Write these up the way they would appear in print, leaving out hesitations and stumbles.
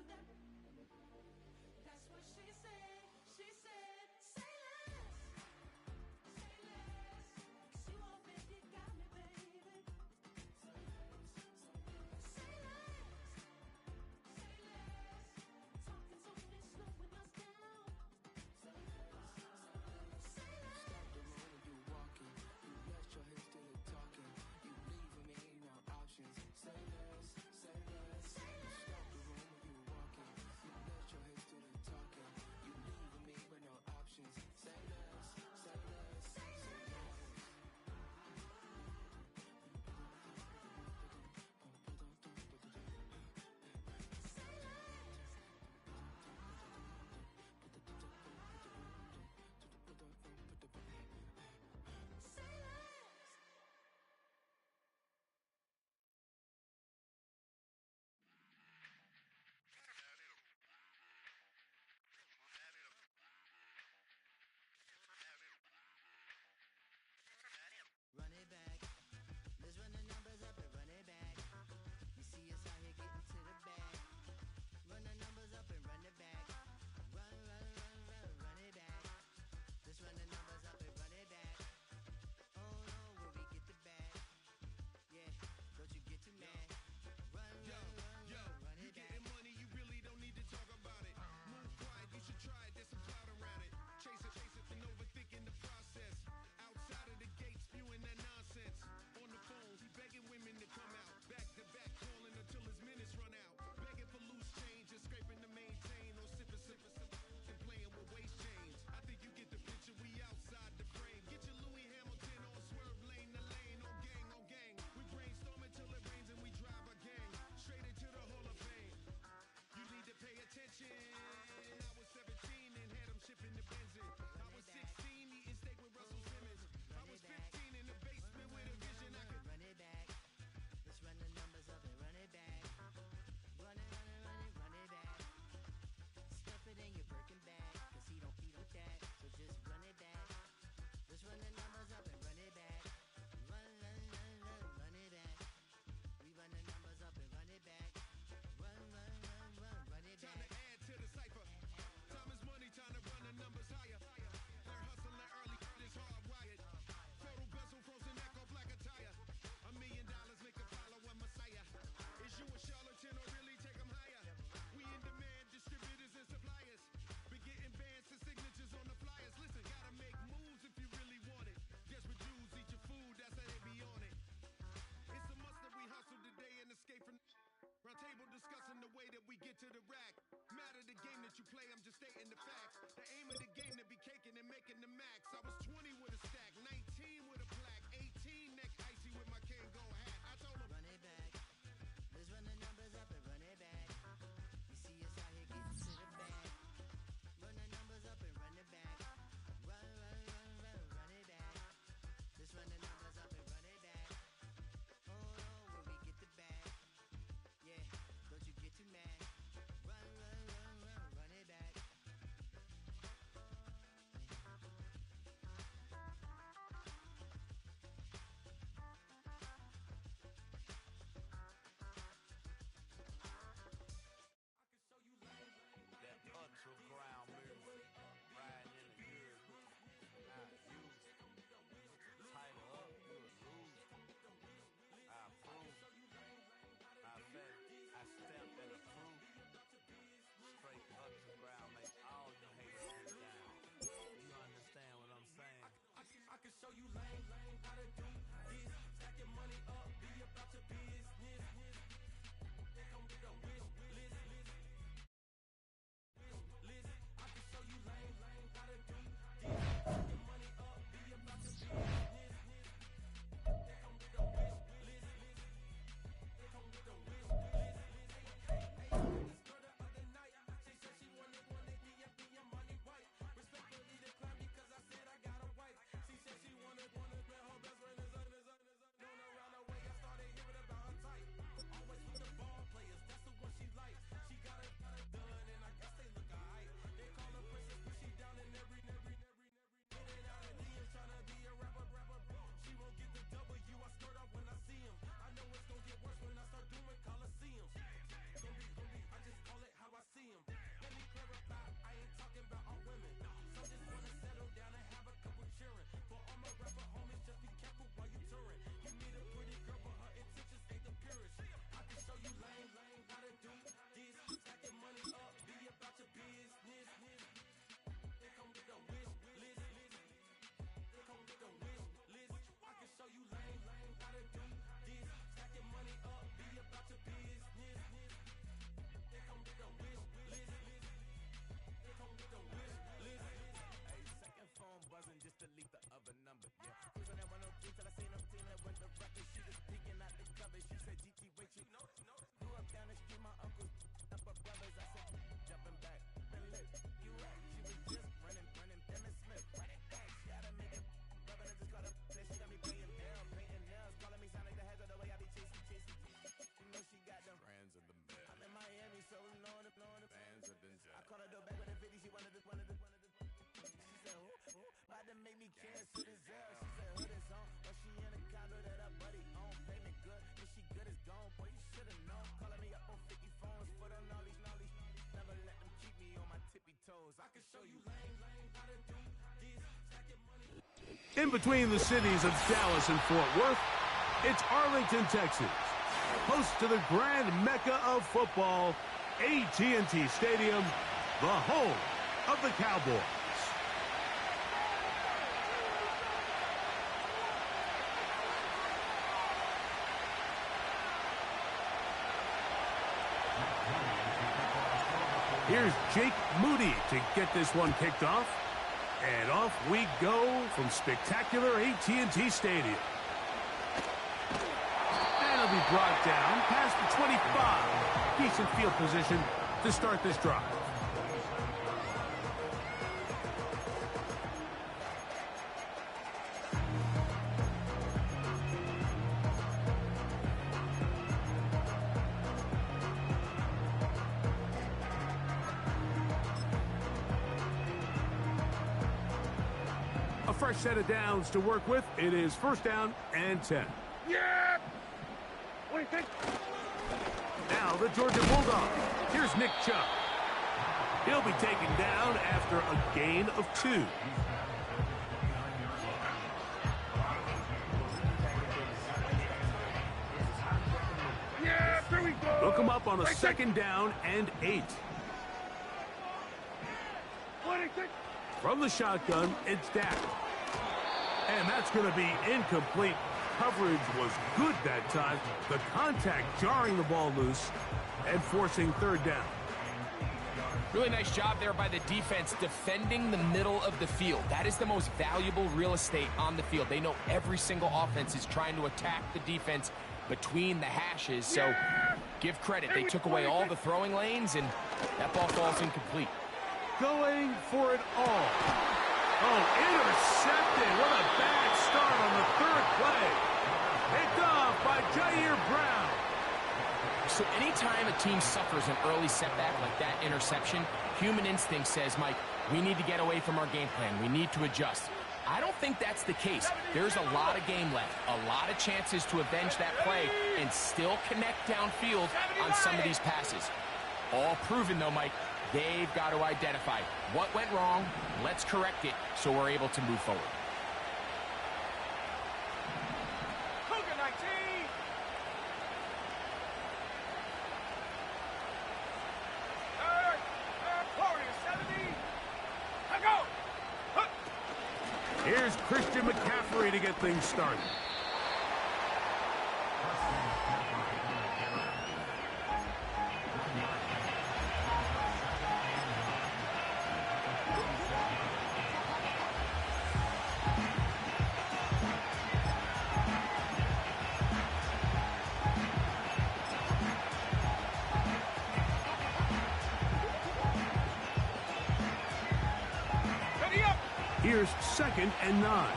mess with that. That's what she said. She said, say less. Say less. See what baby got me, baby. Say less. Say less. Talking so fast, slowing us down. Say less. Say less. Stop the room when you walking. You let your hips do the talking. You leaving me no options. Say less. Say less. Stop the room when you walking. You let your hips do the talking. You leaving me with no options. Say less. Say less. Say less. Run it back. Let's run the numbers up and run it back. You see us out here getting to the bag. Run the numbers up and run it back. Run it back. Let's run the numbers up and run it back. Oh no, where we get the bag. Yeah, don't you get too mad. Run it You back. getting money, you really don't need to talk about it. Move quiet, you should try it, there's some clout around it. Chase it, and overthinking the process. Outside of the gate, spewing that nonsense. On the phone, he begging women to come out. Back to back, calling until his minutes run out. Begging for loose change and scraping to maintain. Or sipping, and playing with waist chains. I think you get the picture, we outside the frame. Get your Louis Hamilton on swerve lane to lane. On gang. We brainstorm until it rains and we drive a gang. Straight into the Hall of Fame. You need to pay attention. I was 17 and had him shipping the benzine. I was 16 eating steak with Russell Simmons. I was 15 in the basement with a vision. I could Run it back. Let's run the numbers up and run it back. Run it back. Stuff it in your Birkin bag, cause he don't feed with that. So just run it back. Let's run the numbers up and run it back. Run it back. We run the numbers up and run it back. Run it time to back. add to the cipher. Time is money, time to run the numbers higher. Learn hustling early, it's hardwired. Total bezel, frozen neck off like a tire. $1 million make a follow a messiah. Is you a charlatan or really take them higher? We in demand, distributors and suppliers. Been getting bands and signatures on the flyers. Listen, gotta make moves if you really want it. Desperate Jews eat your food, that's how they be on it. It's a must that we hustle today and escape from round table discussing the way that we get to the rack. Matter the game that you play, I'm just stating the facts. The aim of the game to be caking and making the max. I was 20 with a stack, 19 with a plaque, 18 neck icy with my Kango hat. I told him, Run it back. Let's run the numbers up and run it back. You see us out here getting to the bag. Run the numbers up and run it back. Run it back. Let's run the numbers up and run it back. Oh no, where we get the bag. Yeah, don't you get too mad. Run it back. That uphill ground move, riding in the good, not used. Tighten up, you'll lose. I approve. I bet I stamped and approved. Straight uphill ground, make all you haters get down. You understand what I'm saying? I can show you lame, how to do this. Stack your money up, be about your business. They come with a wish list. I can show you lame, how to do this. Stack your money up, be about your business. They come with a wish list. They come with a wish list. Hey, this girl the other night, she said she wanted DFB and money white. Respectfully declined because I said I got a wife. She said she wanted chance to this Zell. She said hood is on, but she in a condo that her buddy own. Payment good, if she good is gone. Boy, you should've known. Calling me up on 50 phones, foot on all these. Never let them keep me on my tippy toes. I can show you lame, how to do this. Stack your money. In between the cities of Dallas and Fort Worth, it's Arlington, Texas. Host to the grand mecca of football, AT&T Stadium, the home of the Cowboys. Here's Jake Moody to get this one kicked off. And off we go from spectacular AT&T Stadium. And it'll be brought down past the 25. Decent field position to start this drive. A fresh set of downs to work with. It is first down and 10. Yeah! What do you think? Now the Georgia Bulldog. Here's Nick Chubb. He'll be taken down after a gain of 2. Yeah, here we go! They'll come up on a second down and 8. What do you think? From the shotgun, it's Dak. And that's going to be incomplete. Coverage was good that time. The contact jarring the ball loose and forcing third down. Really nice job there by the defense defending the middle of the field. That is the most valuable real estate on the field. They know every single offense is trying to attack the defense between the hashes. So give credit. They took away all the throwing lanes, and that ball falls incomplete. Going for it all. Oh, intercepted. What a bad start on the third play. Picked off by Jair Brown. So anytime a team suffers an early setback like that interception, human instinct says, Mike, we need to get away from our game plan. We need to adjust. I don't think that's the case. There's a lot of game left, a lot of chances to avenge that play and still connect downfield on some of these passes. All proven, though, Mike. They've got to identify what went wrong, let's correct it so we're able to move forward. Cougar 19! Warrior 70! I go! Here's Christian McCaffrey to get things started. Here's second and 9.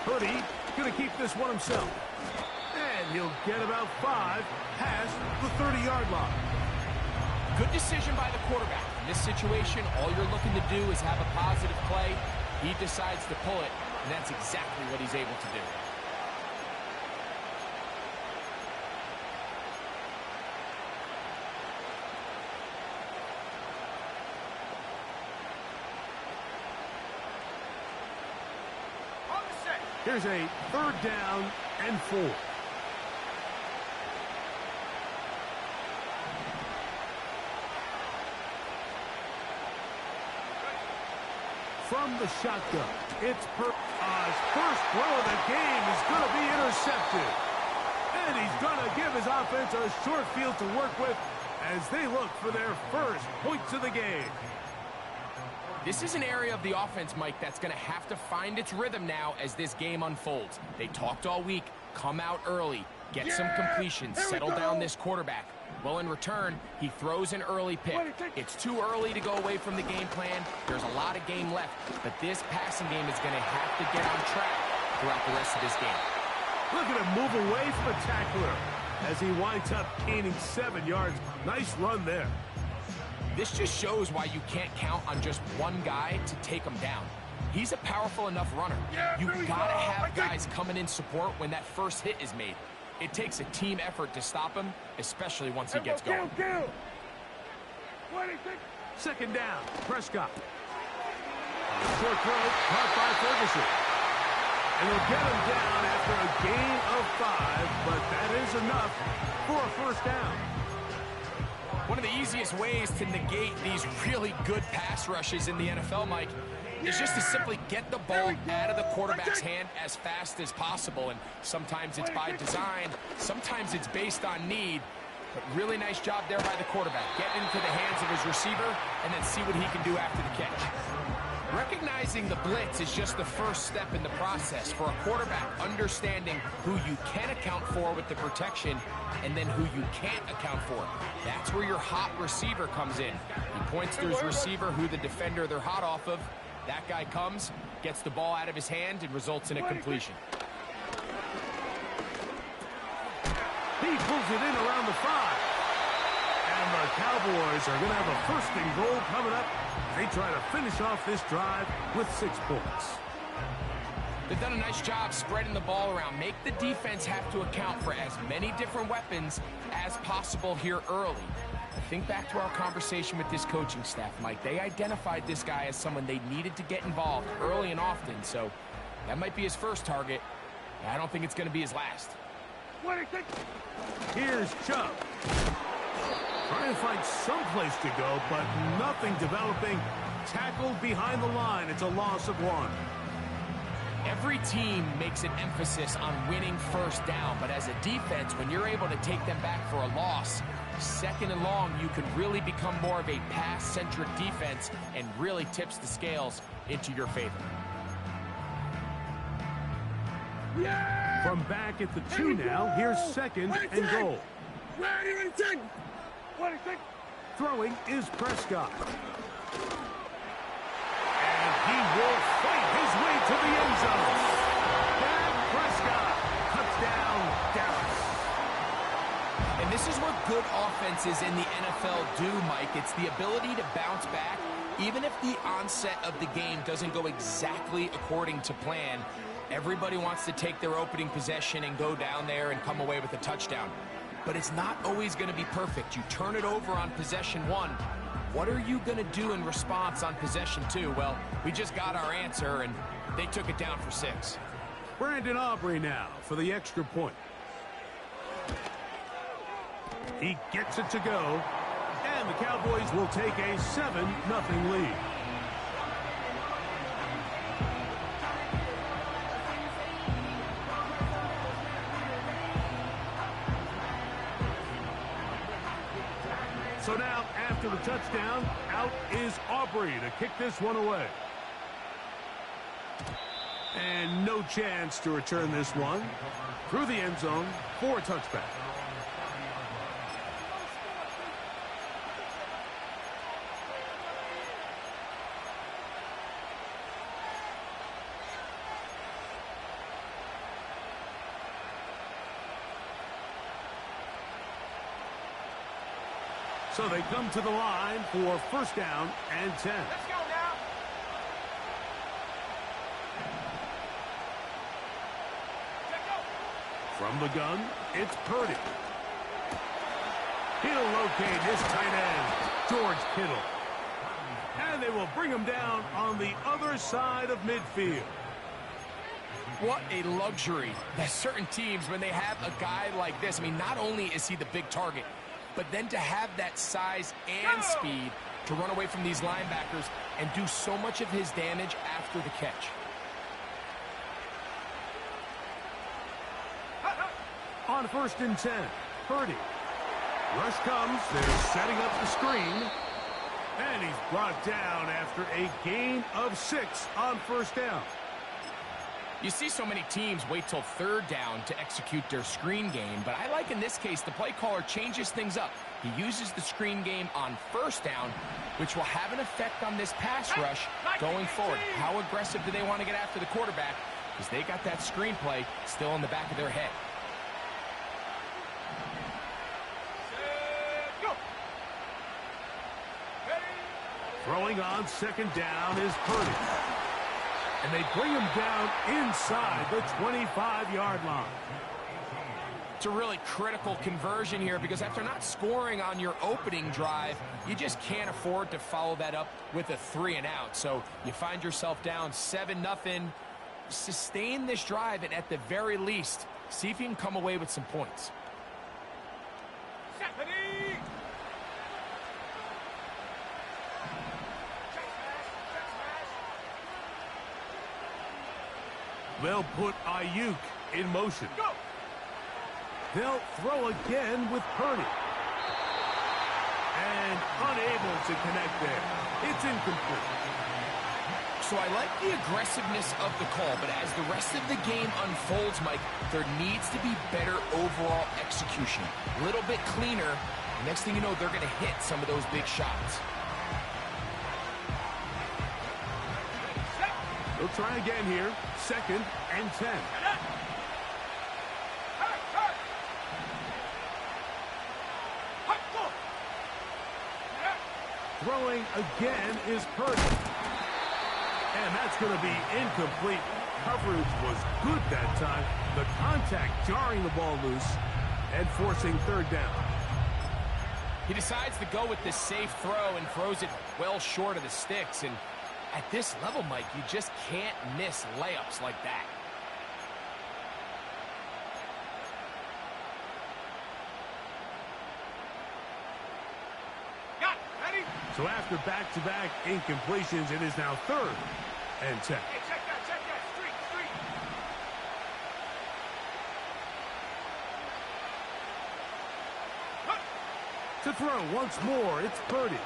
Hoodie gonna keep this one himself. And he'll get about 5 past the 30-yard line. Good decision by the quarterback. In this situation, all you're looking to do is have a positive play. He decides to pull it, and that's exactly what he's able to do. Here's a third down and 4. From the shotgun, it's first throw of the game is going to be intercepted. And he's going to give his offense a short field to work with as they look for their first points of the game. This is an area of the offense, Mike, that's going to have to find its rhythm now as this game unfolds. They talked all week, come out early, get some completions, settle down this quarterback. Well, in return, he throws an early pick. It's too early to go away from the game plan. There's a lot of game left, but this passing game is going to have to get on track throughout the rest of this game. Look at him move away from a tackler. as he winds up gaining 7 yards. Nice run there. This just shows why you can't count on just one guy to take him down. He's a powerful enough runner. You gotta have guys coming in support when that first hit is made. It takes a team effort to stop him, especially once he gets going. Second down, Prescott. Short throw, caught by Ferguson. And they'll get him down after a gain of 5, but that is enough for a first down. One of the easiest ways to negate these really good pass rushes in the NFL, Mike, is just to simply get the ball out of the quarterback's hand as fast as possible. And sometimes it's by design, sometimes it's based on need. But really nice job there by the quarterback. Get into the hands of his receiver and then see what he can do after the catch. Recognizing the blitz is just the first step in the process for a quarterback, understanding who you can account for with the protection and then who you can't account for. That's where your hot receiver comes in. He points to his receiver, who the defender they're hot off of. That guy comes, gets the ball out of his hand, and results in a completion. He pulls it in around the 5. And the Cowboys are going to have a first and goal coming up. They try to finish off this drive with 6 points. They've done a nice job spreading the ball around. Make the defense have to account for as many different weapons as possible here early. Think back to our conversation with this coaching staff, Mike. They identified this guy as someone they needed to get involved early and often, so that might be his first target. I don't think it's going to be his last. Here's Chubb. Trying to find some place to go, but nothing developing. Tackled behind the line. It's a loss of 1. Every team makes an emphasis on winning first down, but as a defense, when you're able to take them back for a loss, second and long, you can really become more of a pass-centric defense and really tips the scales into your favor. From back at the 2 now, here's second and goal. Throwing is Prescott. And he will fight his way to the end zone. Dak Prescott cuts down Dallas. And this is what good offenses in the NFL do, Mike. It's the ability to bounce back, even if the onset of the game doesn't go exactly according to plan. Everybody wants to take their opening possession and go down there and come away with a touchdown. But it's not always going to be perfect. You turn it over on possession 1. What are you going to do in response on possession 2? Well, we just got our answer, and they took it down for 6. Brandon Aubrey now for the extra point. He gets it to go, and the Cowboys will take a 7-0 lead. So now, after the touchdown, out is Aubrey to kick this one away. And no chance to return this one through the end zone for a touchback. So they come to the line for first down and 10. Let's go now. From the gun, it's Purdy. He'll locate his tight end, George Kittle. And they will bring him down on the other side of midfield. What a luxury that certain teams, when they have a guy like this, I mean, not only is he the big target, but then to have that size and speed to run away from these linebackers and do so much of his damage after the catch. On first and 10, Purdy. Rush comes, they're setting up the screen. And he's brought down after a gain of 6 on first down. You see so many teams wait till third down to execute their screen game, but I like in this case the play caller changes things up. He uses the screen game on first down, which will have an effect on this pass rush going forward. How aggressive do they want to get after the quarterback? Because they got that screen play still in the back of their head. Throwing on second down is Purdy. And they bring him down inside the 25-yard line. It's a really critical conversion here because after not scoring on your opening drive, you just can't afford to follow that up with a 3-and-out. So you find yourself down 7-0. Sustain this drive and at the very least, see if you can come away with some points. They'll put Ayuk in motion. Go. They'll throw again with Purdy. And unable to connect there. It's incomplete. So I like the aggressiveness of the call, but as the rest of the game unfolds, Mike, there needs to be better overall execution. A little bit cleaner. Next thing you know, they're going to hit some of those big shots. They'll try again here. 2nd and 10. Throwing again is Purdy. And that's going to be incomplete. Coverage was good that time. The contact jarring the ball loose and forcing 3rd down. He decides to go with this safe throw and throws it well short of the sticks. And at this level, Mike, you just can't miss layups like that. So after back-to-back incompletions, it is now 3rd and 10. Hey, check that, street. To throw once more, it's Purdy.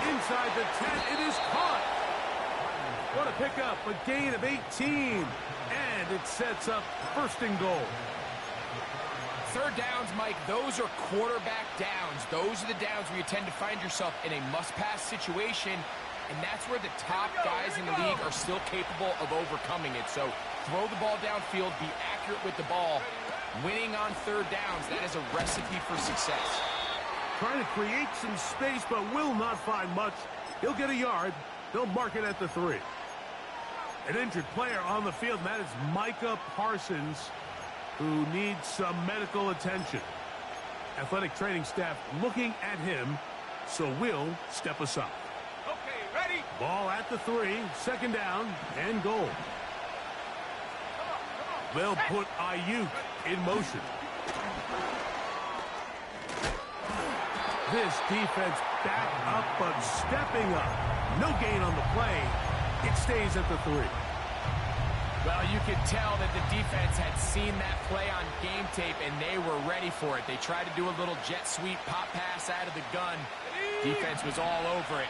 Inside the 10, it is caught. What a pickup, a gain of 18. And it sets up 1st and goal. 3rd downs, Mike, those are quarterback downs. Those are the downs where you tend to find yourself in a must-pass situation, and that's where the top guys in the league are still capable of overcoming it. So throw the ball downfield, be accurate with the ball. Winning on 3rd downs, that is a recipe for success. Trying to create some space, but will not find much. He'll get a yard. They'll mark it at the 3. An injured player on the field, and that is Micah Parsons, who needs some medical attention. Athletic training staff looking at him, so we'll step aside. Okay, ready? Ball at the 3, 2nd down, and goal. They'll put Ayuk in motion. This defense back up, but stepping up. No gain on the play. It stays at the 3. Well, you could tell that the defense had seen that play on game tape, and they were ready for it. They tried to do a little jet sweep pop pass out of the gun. Defense was all over it.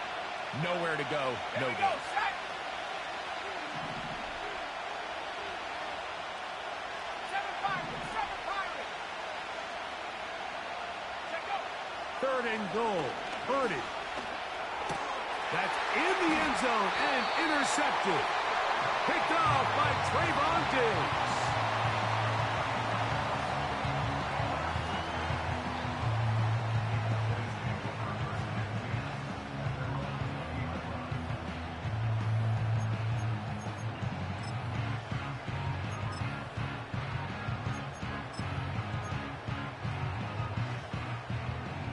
Nowhere to go. No gain. 3rd and goal. Purdy. That's in the end zone and intercepted. Picked off by Trayvon Diggs.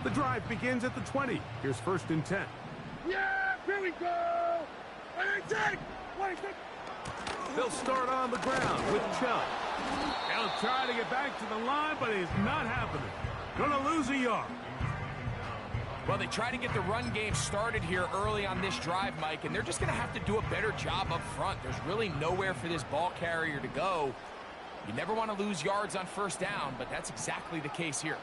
The drive begins at the 20. Here's 1st and 10. Yeah, here we go. 26. They'll start on the ground with Chubb. They'll try to get back to the line, but it's not happening. Gonna lose a yard. Well, they try to get the run game started here early on this drive, Mike, and they're just going to have to do a better job up front. There's really nowhere for this ball carrier to go. You never want to lose yards on 1st down, but that's exactly the case here.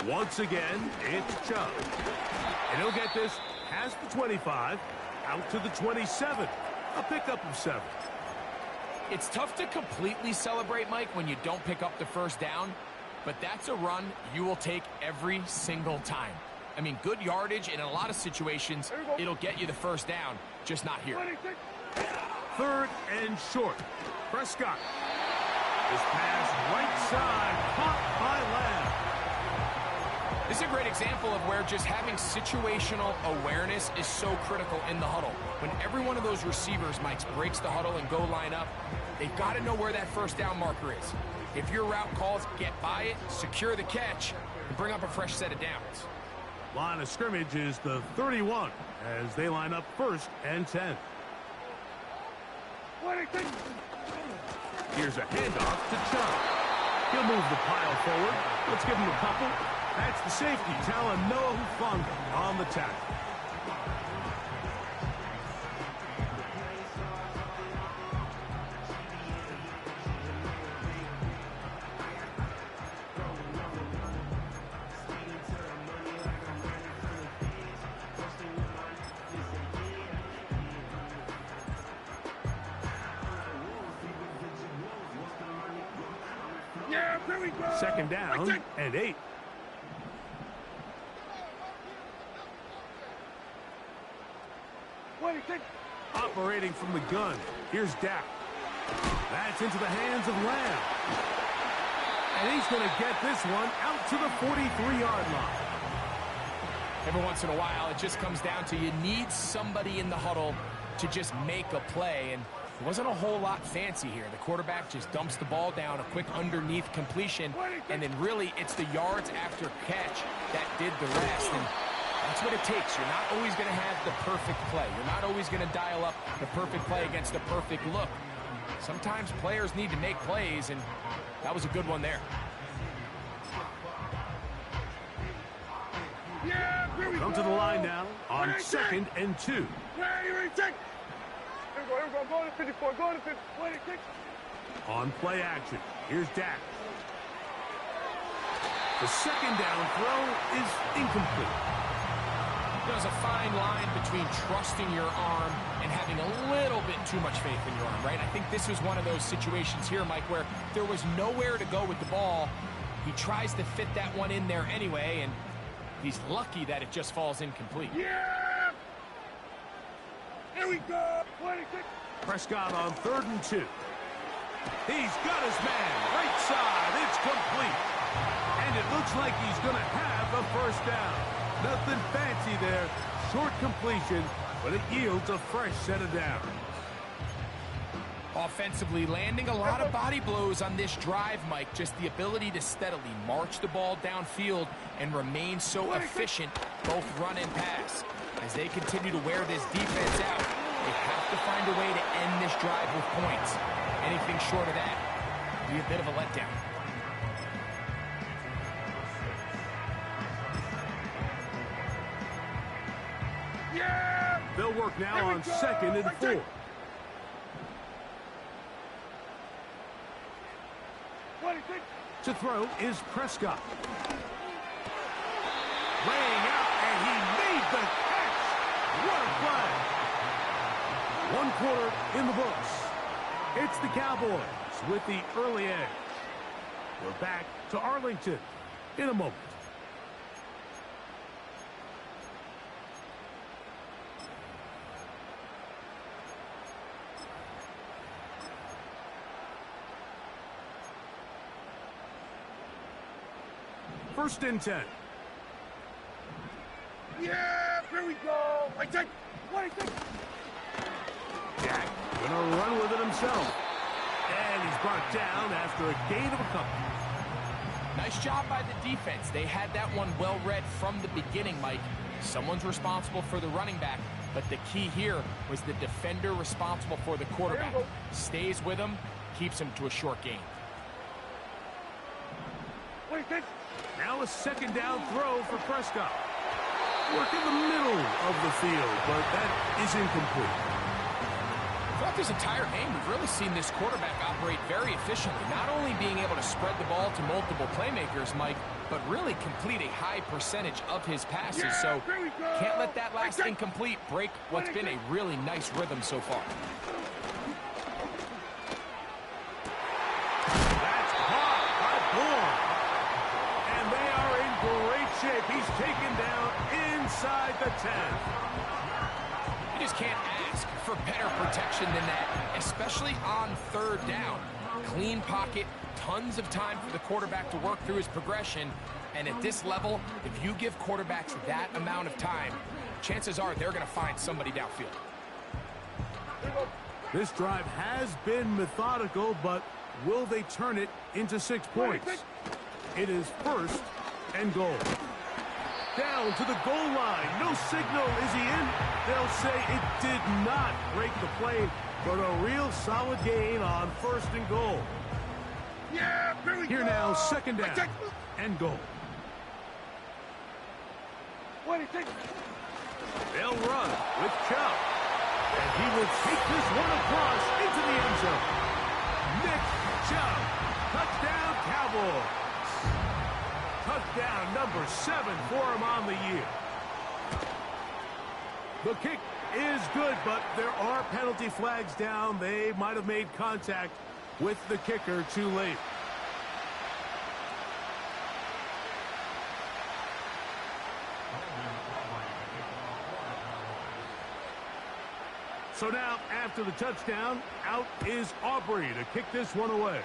Once again, it's Chubb. And he'll get this past the 25, out to the 27. A pickup of 7. It's tough to completely celebrate, Mike, when you don't pick up the 1st down, but that's a run you will take every single time. I mean, good yardage, and in a lot of situations, it'll get you the 1st down, just not here. 3rd and short. Prescott. This pass right side, caught by Lamb. This is a great example of where just having situational awareness is so critical in the huddle. When every one of those receivers, Mike, breaks the huddle and go line up, they've got to know where that first down marker is. If your route calls, get by it, secure the catch, and bring up a fresh set of downs. Line of scrimmage is the 31 as they line up 1st and 10. Here's a handoff to Chubb. He'll move the pile forward. Let's give him a couple. That's the safety, Talanoa Hufanga on the tackle. Second down and 8. Operating from the gun. Here's Dak. That's into the hands of Lamb. And he's going to get this one out to the 43-yard line. Every once in a while, it just comes down to you need somebody in the huddle to just make a play. And it wasn't a whole lot fancy here. The quarterback just dumps the ball down, a quick underneath completion, and then really it's the yards after catch that did the rest. And that's what it takes. You're not always going to have the perfect play. You're not always going to dial up the perfect play against the perfect look. Sometimes players need to make plays, and that was a good one there. Come to the line now on 2nd and 2. On play action, here's Dak. The second down throw is incomplete. There's a fine line between trusting your arm and having a little bit too much faith in your arm, right? I think this was one of those situations here, Mike, where there was nowhere to go with the ball. He tries to fit that one in there anyway, and he's lucky that it just falls incomplete. Yeah! Here we go! Prescott on 3rd and 2. He's got his man. Right side. It's complete. And it looks like he's going to have a first down. Nothing fancy there. Short completion, but it yields a fresh set of downs. Offensively, landing a lot of body blows on this drive, Mike. Just the ability to steadily march the ball downfield and remain so efficient, both run and pass. As they continue to wear this defense out, they have to find a way to end this drive with points. Anything short of that would be a bit of a letdown. Yeah! They'll work now on 2nd and 4. To throw is Prescott. Laying out, and he made the catch. What a play. 1 quarter in the books. It's the Cowboys with the early edge. We're back to Arlington in a moment. First and 10. Yeah, here we go. Dak gonna run with it himself. And he's brought down after a gain of a couple. Nice job by the defense. They had that one well read from the beginning, Mike. Someone's responsible for the running back, but the key here was the defender responsible for the quarterback. Stays with him, keeps him to a short gain. Now a second down throw for Prescott. Work in the middle of the field, but that is incomplete. Throughout this entire game, we've really seen this quarterback operate very efficiently, not only being able to spread the ball to multiple playmakers, Mike, but really complete a high percentage of his passes. So can't let that last incomplete break what's been a really nice rhythm so far. That's caught by Bourne. And they are in great shape. He's taken down inside the 10. You just can't ask for better protection than that, especially on 3rd down. Clean pocket, tons of time for the quarterback to work through his progression. And at this level, if you give quarterbacks that amount of time, chances are they're going to find somebody downfield. This drive has been methodical, but will they turn it into 6 points? It is 1st and goal. Down to the goal line. No signal. Is he in? They'll say it did not break the plane, but a real solid gain on 1st and goal. Yeah, Here now, 2nd down and goal. They'll run with Chubb. And he will take this one across into the end zone. Nick Chubb. Touchdown, Cowboys. Touchdown number 7 for him on the year. The kick is good, but there are penalty flags down. They might have made contact with the kicker too late. So now, after the touchdown, out is Aubrey to kick this one away.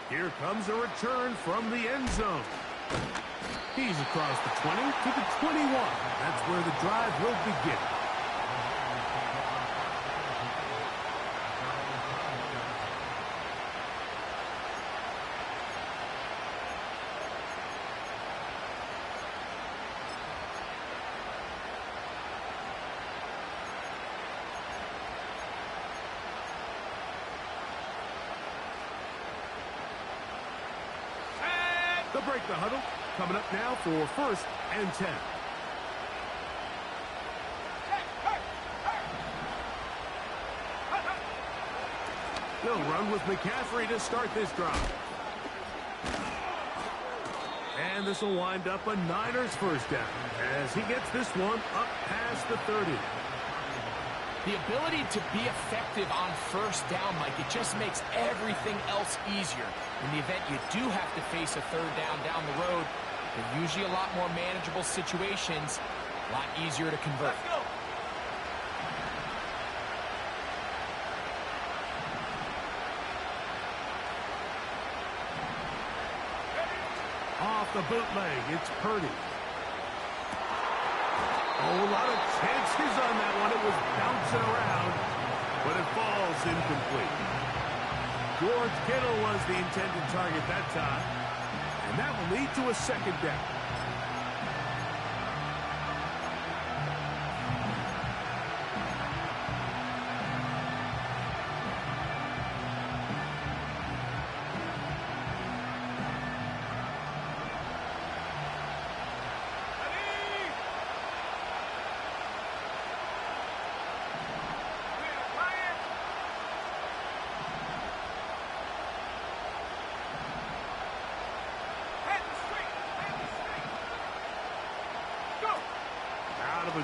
Here comes a return from the end zone. He's across the 20 to the 21. That's where the drive will begin. They'll break the huddle. Coming up now for 1st and 10. They'll run with McCaffrey to start this drive. And this will wind up a Niners 1st down as he gets this one up past the 30. The ability to be effective on 1st down, Mike, it just makes everything else easier. In the event you do have to face a 3rd down the road, they're usually a lot more manageable situations, a lot easier to convert. Let's go. Off the bootleg, it's Purdy. Oh, a lot of chances on that one. It was bouncing around, but it falls incomplete. George Kittle was the intended target that time, and that will lead to a 2nd down.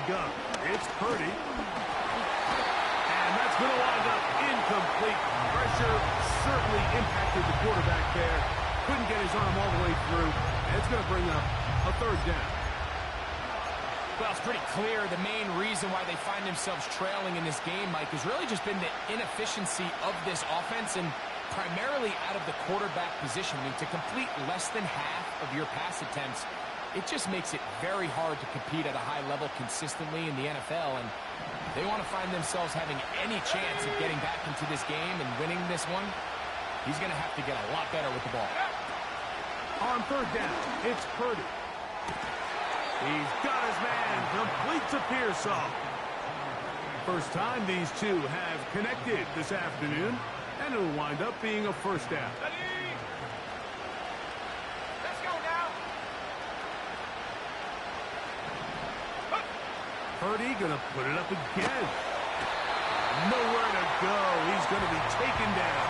Gun. It's Purdy. And that's going to wind up incomplete. Pressure certainly impacted the quarterback there. Couldn't get his arm all the way through. And it's going to bring up a 3rd down. Well, it's pretty clear the main reason why they find themselves trailing in this game, Mike, has really just been the inefficiency of this offense and primarily out of the quarterback position. I mean, to complete less than half of your pass attempts, it just makes it very hard to compete at a high level consistently in the NFL, and they want to find themselves having any chance of getting back into this game and winning this one. He's going to have to get a lot better with the ball. On 3rd down, it's Purdy. He's got his man, completes a Pearsall. First time these two have connected this afternoon, and it'll wind up being a 1st down. Purdy going to put it up again. Nowhere to go. He's going to be taken down.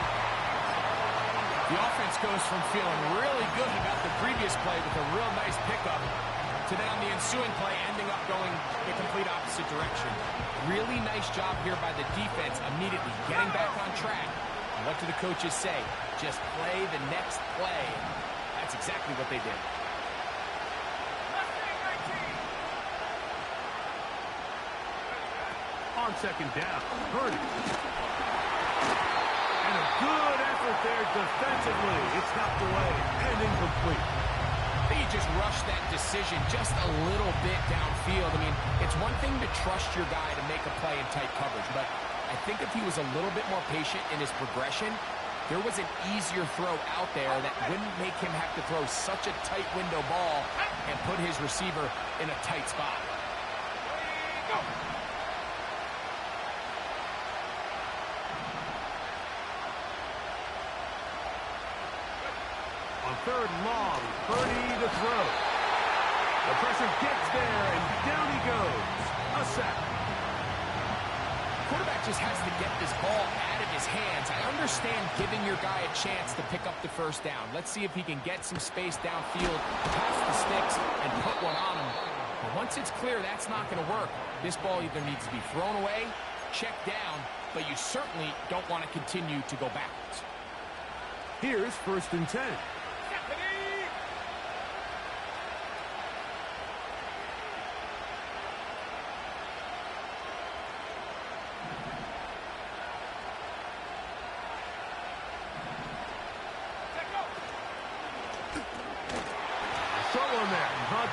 The offense goes from feeling really good about the previous play with a real nice pickup to then on the ensuing play ending up going the complete opposite direction. Really nice job here by the defense immediately getting back on track. And what do the coaches say? Just play the next play. That's exactly what they did. On 2nd down, Purdy. And a good effort there defensively. It's knocked away and incomplete. He just rushed that decision just a little bit downfield. I mean, it's one thing to trust your guy to make a play in tight coverage, but I think if he was a little bit more patient in his progression, there was an easier throw out there that wouldn't make him have to throw such a tight window ball and put his receiver in a tight spot. Go. On third and long, Purdy to throw. The pressure gets there, and down he goes. A sack. Quarterback just has to get this ball out of his hands. I understand giving your guy a chance to pick up the first down. Let's see if he can get some space downfield, pass the sticks, and put one on him. But once it's clear that's not going to work, this ball either needs to be thrown away, checked down, but you certainly don't want to continue to go backwards. Here's 1st and 10.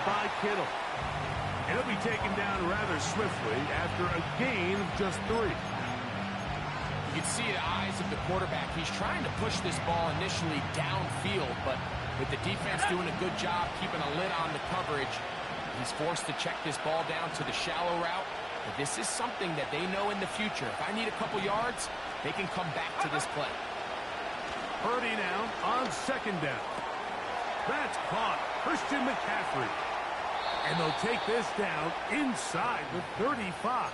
By Kittle. And he'll be taken down rather swiftly after a gain of just 3. You can see the eyes of the quarterback. He's trying to push this ball initially downfield, but with the defense doing a good job keeping a lid on the coverage, he's forced to check this ball down to the shallow route. But this is something that they know in the future. If I need a couple yards, they can come back to this play. Purdy now on 2nd down. That's caught. Christian McCaffrey. And they'll take this down inside the 35.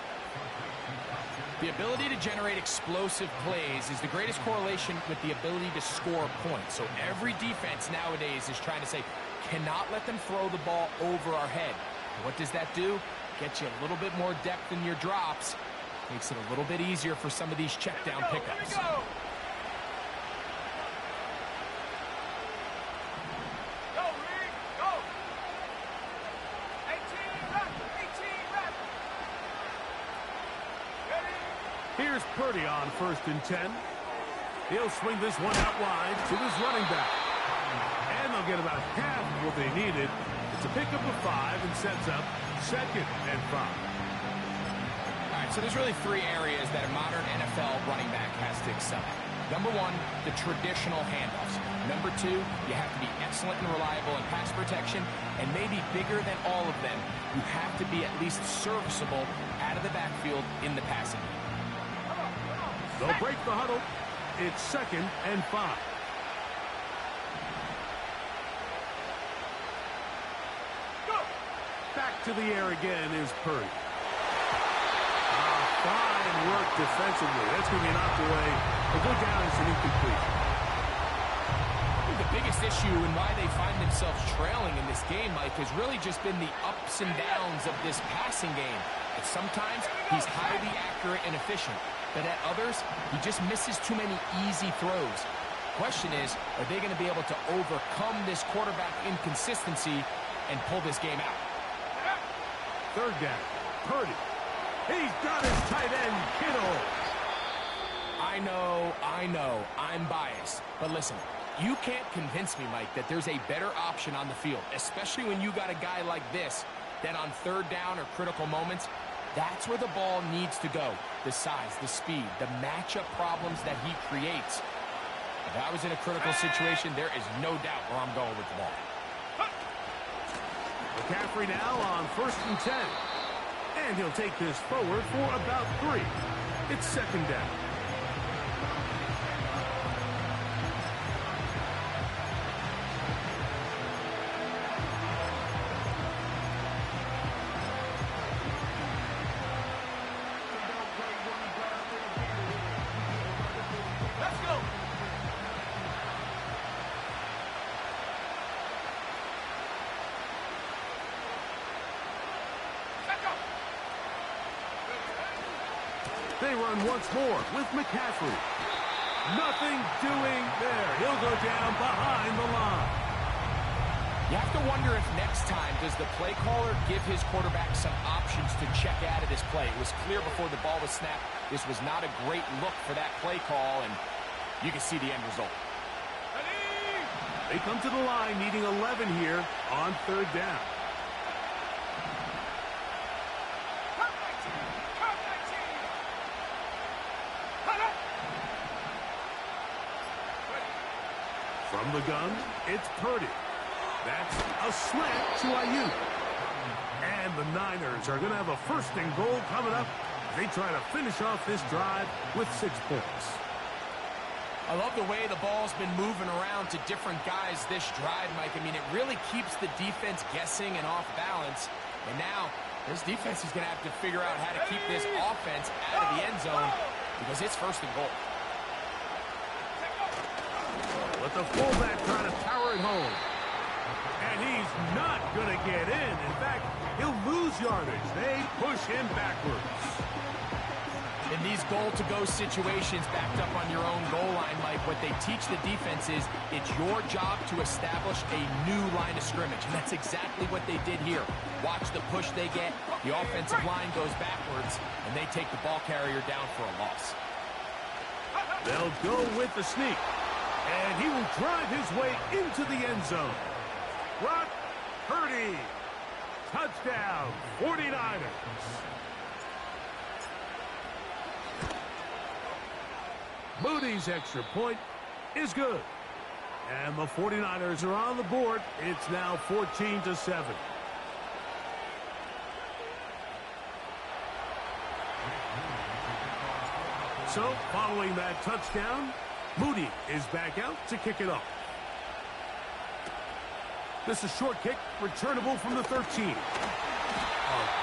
The ability to generate explosive plays is the greatest correlation with the ability to score points. So every defense nowadays is trying to say, cannot let them throw the ball over our head. What does that do? Get you a little bit more depth in your drops. Makes it a little bit easier for some of these check down pickups. Here's Purdy on 1st and 10. He'll swing this one out wide to his running back. And they'll get about half of what they needed. It's a pickup of 5 and sets up 2nd and 5. All right, so there's really 3 areas that a modern NFL running back has to excel at. Number 1, the traditional handoffs. Number 2, you have to be excellent and reliable in pass protection. And maybe bigger than all of them, you have to be at least serviceable out of the backfield in the passing game. They'll break the huddle. It's 2nd and 5. Go! Back to the air again is Purdy. Fine work defensively. That's going to be knocked away. A good down is an incomplete. The biggest issue and why they find themselves trailing in this game, Mike, has really just been the ups and downs of this passing game. And sometimes he's highly accurate and efficient. But at others, he just misses too many easy throws. Question is, are they going to be able to overcome this quarterback inconsistency and pull this game out? 3rd down. Purdy. He's got his tight end, Kittle. I know, I'm biased. But listen, you can't convince me, Mike, that there's a better option on the field, especially when you got a guy like this, that on 3rd down or critical moments, that's where the ball needs to go. The size, the speed, the matchup problems that he creates. If I was in a critical situation, there is no doubt where I'm going with the ball. McCaffrey now on 1st and 10. And he'll take this forward for about 3. It's 2nd down. They run once more with McCaffrey. Nothing doing there. He'll go down behind the line. You have to wonder if next time does the play caller give his quarterback some options to check out of this play. It was clear before the ball was snapped this was not a great look for that play call, and you can see the end result. They come to the line needing 11 here on third down. From the gun, it's Purdy. That's a slant to Ayuk. And the Niners are going to have a first and goal coming up. They try to finish off this drive with 6 points. I love the way the ball's been moving around to different guys this drive, Mike. I mean, it really keeps the defense guessing and off balance. And now, this defense is going to have to figure out how to keep this offense out of the end zone because it's first and goal. Let the fullback try to power it home. And he's not going to get in. In fact, he'll lose yardage. They push him backwards. In these goal-to-go situations backed up on your own goal line, Mike, what they teach the defense is it's your job to establish a new line of scrimmage, and that's exactly what they did here. Watch the push they get. The offensive line goes backwards, and they take the ball carrier down for a loss. They'll go with the sneak, and he will drive his way into the end zone. Brock Purdy, touchdown, 49ers. Moody's extra point is good. And the 49ers are on the board. It's now 14-7. So, following that touchdown, Moody is back out to kick it off. This is a short kick, returnable from the 13. A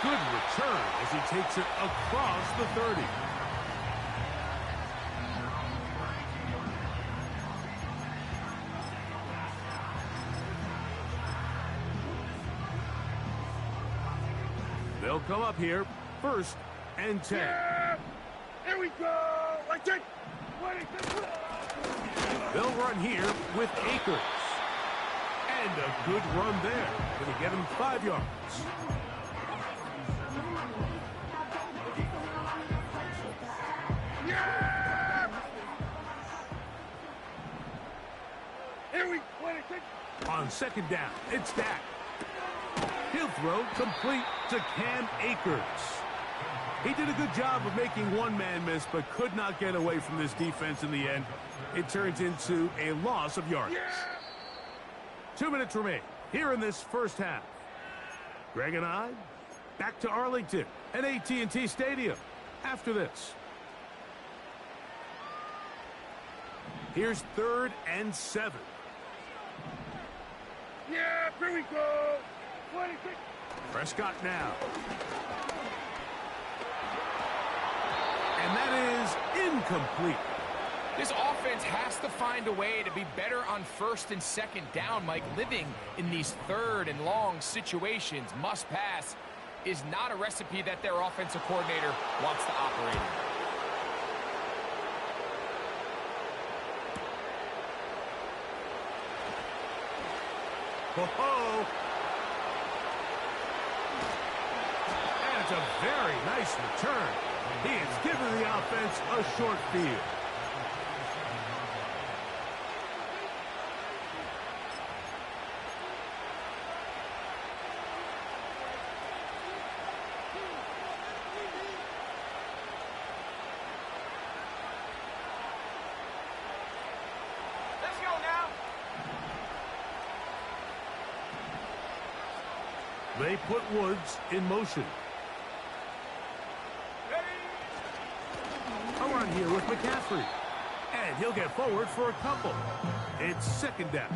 good return as he takes it across the 30. They'll come up here, 1st and 10. Yeah! Here we go! Like that! They'll run here with Akers. And a good run there. Going to get him 5 yards. Yeah! Here we go! On 2nd down, it's Dak. He'll throw complete to Cam Akers. He did a good job of making one man miss, but could not get away from this defense in the end. It turns into a loss of yardage. 2 minutes remain here in this first half. Greg and I back to Arlington at AT&T Stadium after this. Here's 3rd and 7. Yeah, here we go! Prescott now. And that is incomplete. This offense has to find a way to be better on 1st and 2nd down, Mike. Living in these 3rd and long situations, must pass, is not a recipe that their offensive coordinator wants to operate in. Ho-ho! And it's a very nice return. He has given the offense a short field. Let's go now. They put Woods in motion. A run here with McCaffrey. And he'll get forward for a couple. It's 2nd down.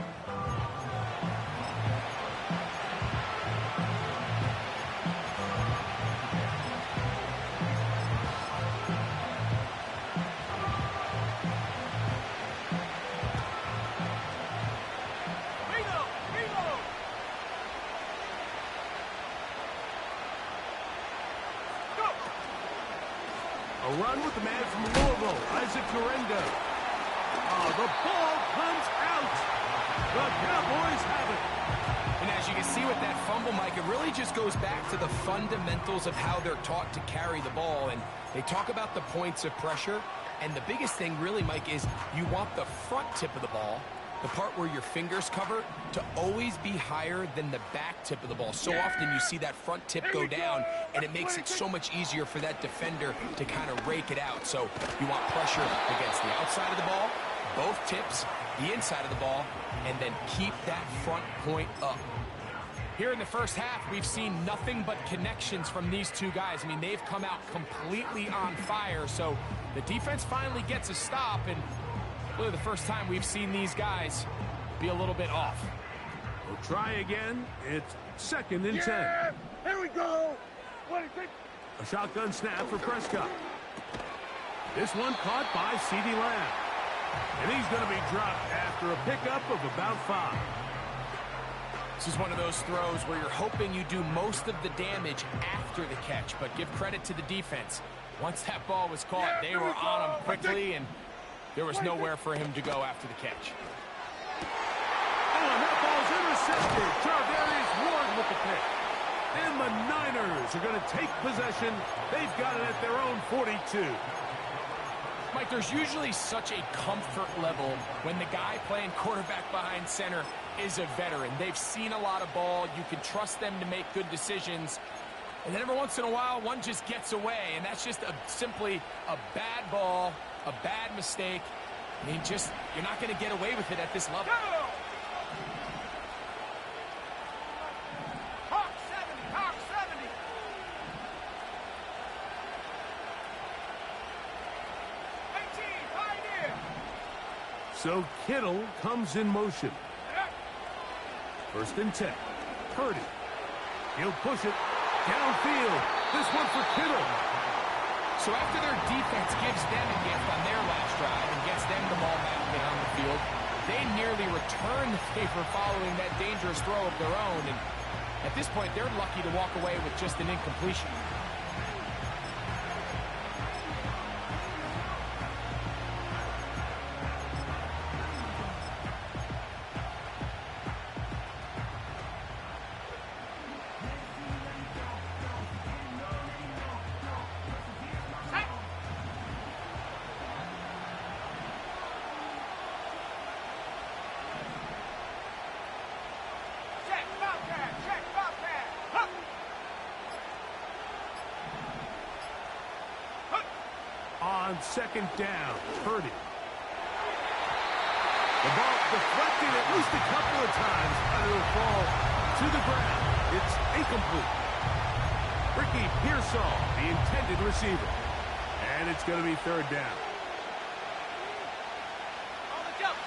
A run with the man from Louisville, Isaac Norenga. Oh, the ball comes out. The Cowboys have it. And as you can see with that fumble, Mike, it really just goes back to the fundamentals of how they're taught to carry the ball. And they talk about the points of pressure. And the biggest thing really, Mike, is you want the front tip of the ball, the part where your fingers cover, to always be higher than the back tip of the ball. So often you see that front tip go down, and it makes it so much easier for that defender to kind of rake it out. So you want pressure against the outside of the ball, both tips, the inside of the ball, and then keep that front point up. Here in the first half, we've seen nothing but connections from these two guys. I mean, they've come out completely on fire, so the defense finally gets a stop, and really the first time we've seen these guys be a little bit off. We'll try again. It's 2nd and 10. Here we go. A shotgun snap for Prescott. This one caught by CeeDee Lamb. And he's going to be dropped after a pickup of about 5. This is one of those throws where you're hoping you do most of the damage after the catch, but give credit to the defense. Once that ball was caught, they were on him quickly, and there was nowhere for him to go after the catch. Oh, and that ball's intercepted. Charvarius Ward with the pick. And the Niners are going to take possession. They've got it at their own 42. Mike, there's usually such a comfort level when the guy playing quarterback behind center is a veteran. They've seen a lot of ball. You can trust them to make good decisions. And then every once in a while, one just gets away, and that's just simply a bad ball, a bad mistake. I mean, you're not going to get away with it at this level. Hawk 70, Hawk 70. So Kittle comes in motion. 1st and 10. Purdy. He'll push it downfield. This one for Kittle. So after their defense gives them a gift on their last drive and gets them the ball back and on the field, they nearly return the favor following that dangerous throw of their own. And at this point, they're lucky to walk away with just an incompletion. On 2nd down, Purdy. The ball deflected at least a couple of times, but it'll fall to the ground. It's incomplete. Ricky Pearsall, the intended receiver. And it's going to be 3rd down. On the jump.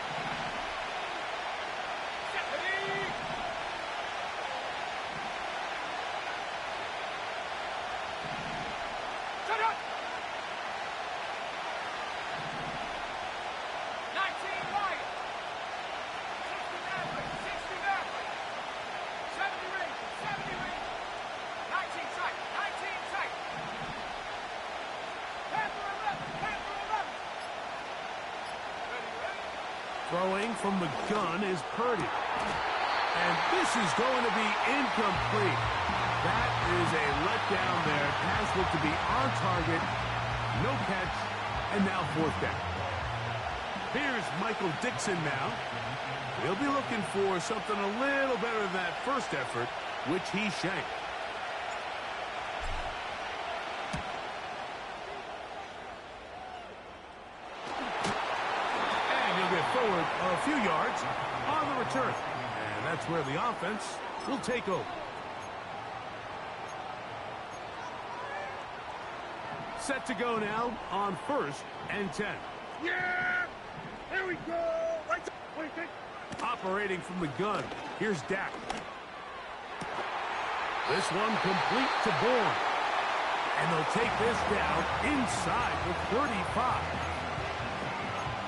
Shut up. 19 right. 60 that way. 60 that way. 70 ring. 70 ring. 19 tight. 19 tight. Panther 11. Panther 11. Ready, ready. Throwing from the gun is Purdy. And this is going to be incomplete. That is a letdown there. Pass looked to be on target. No catch. And now 4th down. Here's Michael Dixon now. He'll be looking for something a little better than that first effort, which he shanked. And he'll get forward a few yards on the return. And that's where the offense will take over. Set to go now on 1st and 10. Yeah! Here we go! Right. Operating from the gun, here's Dak. This one complete to Bourne. And they'll take this down inside the 35.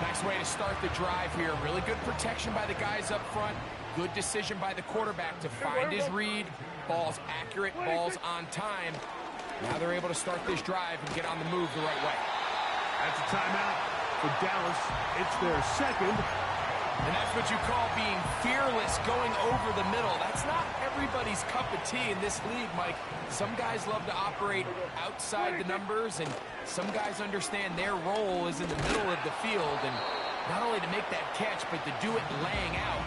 Nice way to start the drive here. Really good protection by the guys up front. Good decision by the quarterback to find his read. Ball's accurate, ball's on time. Now they're able to start this drive and get on the move the right way. That's a timeout for Dallas. It's their 2nd. And that's what you call being fearless, going over the middle. That's not everybody's cup of tea in this league, Mike. Some guys love to operate outside the numbers, and some guys understand their role is in the middle of the field, and not only to make that catch, but to do it laying out.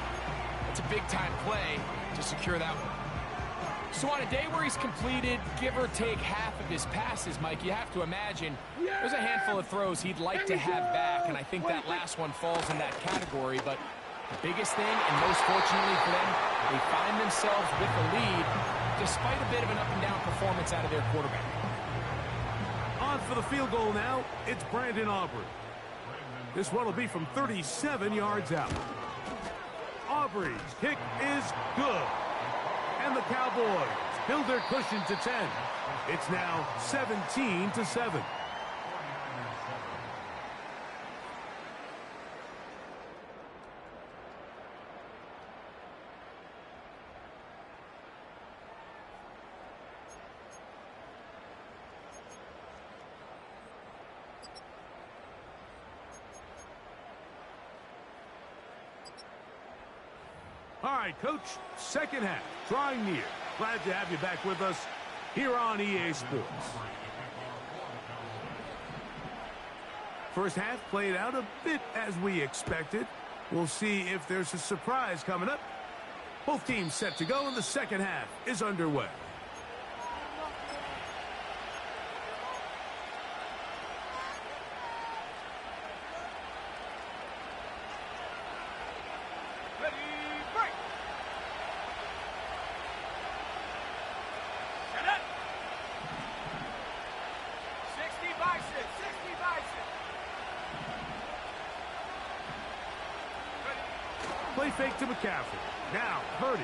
That's a big-time play to secure that one. So on a day where he's completed, give or take half of his passes, Mike, you have to imagine there's a handful of throws he'd like to have back, and I think that last one falls in that category. But the biggest thing, and most fortunately for them, they find themselves with the lead despite a bit of an up-and-down performance out of their quarterback. On for the field goal now, it's Brandon Aubrey. This one will be from 37 yards out. Aubrey's kick is good. And the Cowboys build their cushion to 10. It's now 17-7. All right, Coach, second half, drawing near. Glad to have you back with us here on EA Sports. First half played out a bit as we expected. We'll see if there's a surprise coming up. Both teams set to go, and the second half is underway. Play fake to McCaffrey. Now, Purdy.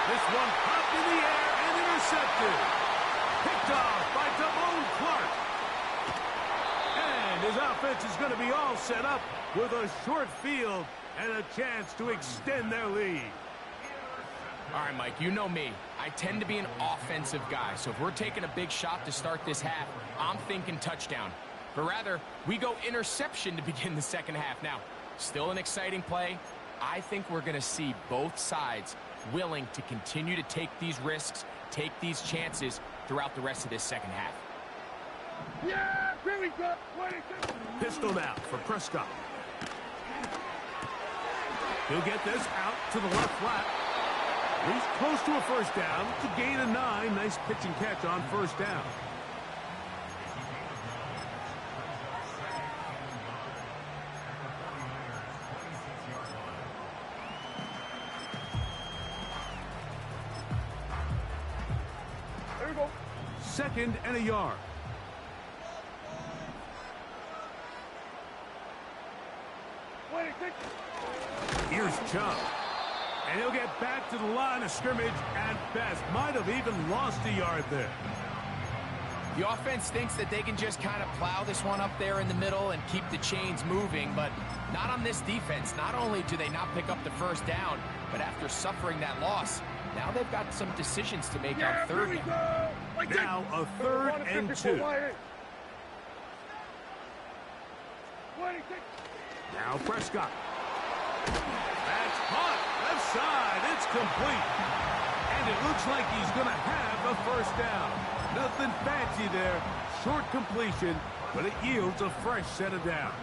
This one popped in the air and intercepted. Picked off by Damone Clark. And his offense is going to be all set up with a short field and a chance to extend their lead. All right, Mike, you know me. I tend to be an offensive guy, so if we're taking a big shot to start this half, I'm thinking touchdown. But rather, we go interception to begin the second half. Now, still an exciting play. I think we're going to see both sides willing to continue to take these risks, take these chances throughout the rest of this second half. Yeah, here we go. Pistol now for Prescott. He'll get this out to the left flat. He's close to a first down to gain a 9. Nice pitch and catch on first down. Second and a yard. Here's Chubb. And he'll get back to the line of scrimmage, and Best might have even lost a yard there. The offense thinks that they can just kind of plow this one up there in the middle and keep the chains moving, but not on this defense. Not only do they not pick up the first down, but after suffering that loss, now they've got some decisions to make on third down. Now a 3rd and 2. Now Prescott. That's hot. Left side. It's complete. And it looks like he's going to have a first down. Nothing fancy there. Short completion, but it yields a fresh set of downs.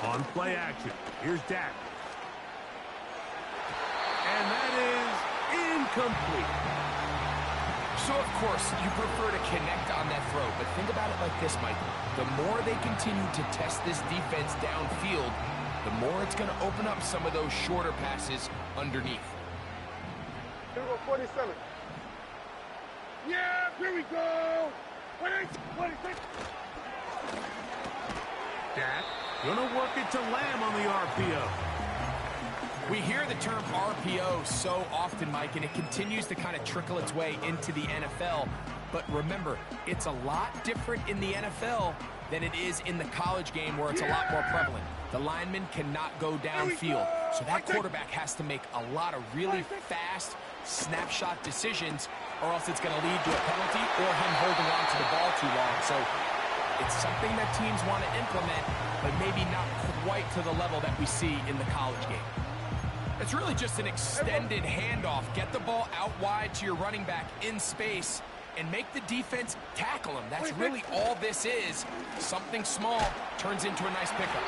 On play action. Here's Dak. And that is incomplete. So, of course, you prefer to connect on that throw, but think about it like this, Mike. The more they continue to test this defense downfield, the more it's going to open up some of those shorter passes underneath. Here we go, 47. Yeah, here we go. 26. Dak gonna work it to Lamb on the RPO. We hear the term RPO so often, Mike, and it continues to kind of trickle its way into the NFL. But remember, it's a lot different in the NFL than it is in the college game where it's a lot more prevalent. The lineman cannot go downfield, so that quarterback has to make a lot of really fast snapshot decisions, or else it's going to lead to a penalty or him holding on to the ball too long. So it's something that teams want to implement, but maybe not quite to the level that we see in the college game. It's really just an extended handoff. Get the ball out wide to your running back in space and make the defense tackle him. That's really all this is. Something small turns into a nice pickup.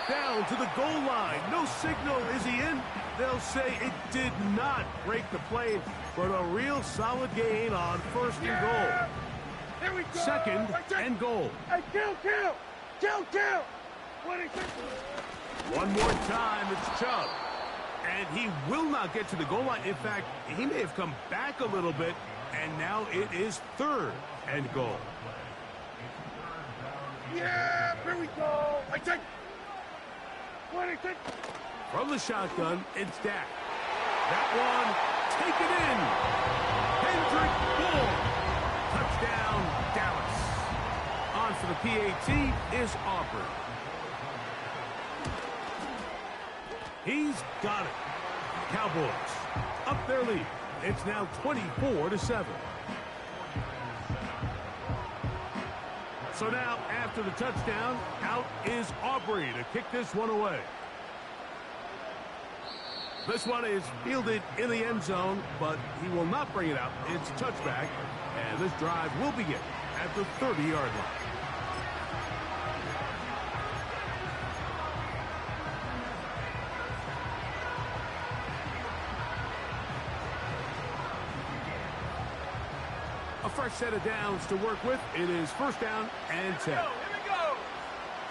Down to the goal line. No signal. Is he in? They'll say it did not break the play, but a real solid gain on first and goal. Here we go. Second and goal. Hey, count. 26. One more time, it's Chubb. And he will not get to the goal line. In fact, he may have come back a little bit, and now it is third and goal. Yeah, here we go. I take 26. From the shotgun, it's Dak. That one, taken in. Hendrick Bull. Touchdown, Dallas. On for the PAT is Auburn. He's got it. Cowboys up their lead. It's now 24-7. So now, after the touchdown, out is Aubrey to kick this one away. This one is fielded in the end zone, but he will not bring it out. It's a touchback, and this drive will begin at the 30-yard line. A fresh set of downs to work with. It is first down and 10. Here we go.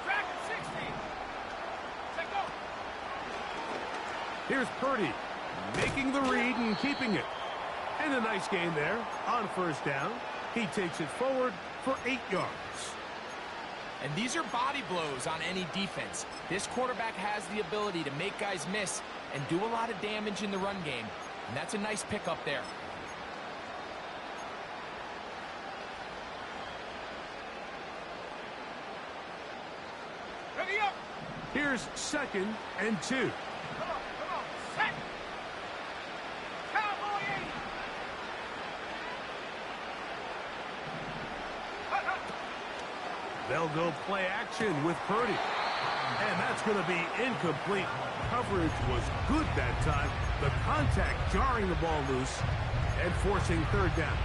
Track at 60. Check go. Here's Purdy making the read and keeping it. And a nice gain there on first down. He takes it forward for 8 yards. And these are body blows on any defense. This quarterback has the ability to make guys miss and do a lot of damage in the run game. And that's a nice pickup there. Ready up. Here's second and 2. Come on. Set. Cowboy 80. They'll go play action with Purdy. And that's going to be incomplete. Coverage was good that time. The contact jarring the ball loose and forcing third down.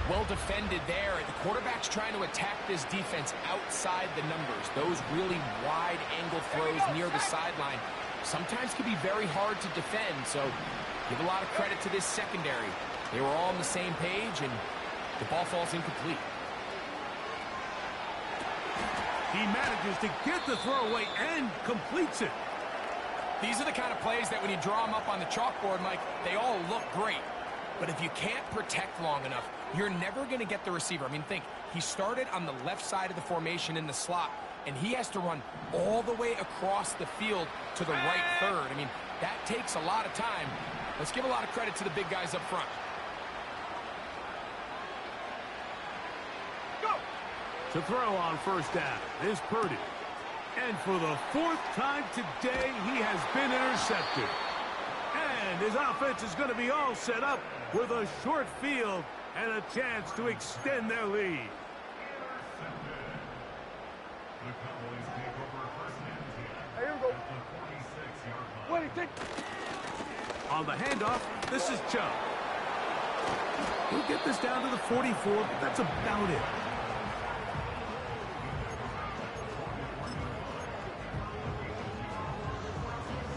Well defended there. The quarterback's trying to attack this defense outside the numbers. Those really wide angle throws near the sideline sometimes can be very hard to defend. So give a lot of credit to this secondary. They were all on the same page, and the ball falls incomplete. He manages to get the throw away and completes it. These are the kind of plays that when you draw them up on the chalkboard, Mike, they all look great. But if you can't protect long enough, you're never going to get the receiver. I mean, think, he started on the left side of the formation in the slot, and he has to run all the way across the field to the right third. I mean, that takes a lot of time. Let's give a lot of credit to the big guys up front. Go. To throw on first down is Purdy. And for the 4th time today, he has been intercepted. And his offense is going to be all set up with a short field and a chance to extend their lead. Hey, here we go. 26. On the handoff, this is Chubb. He'll get this down to the 44, but that's about it.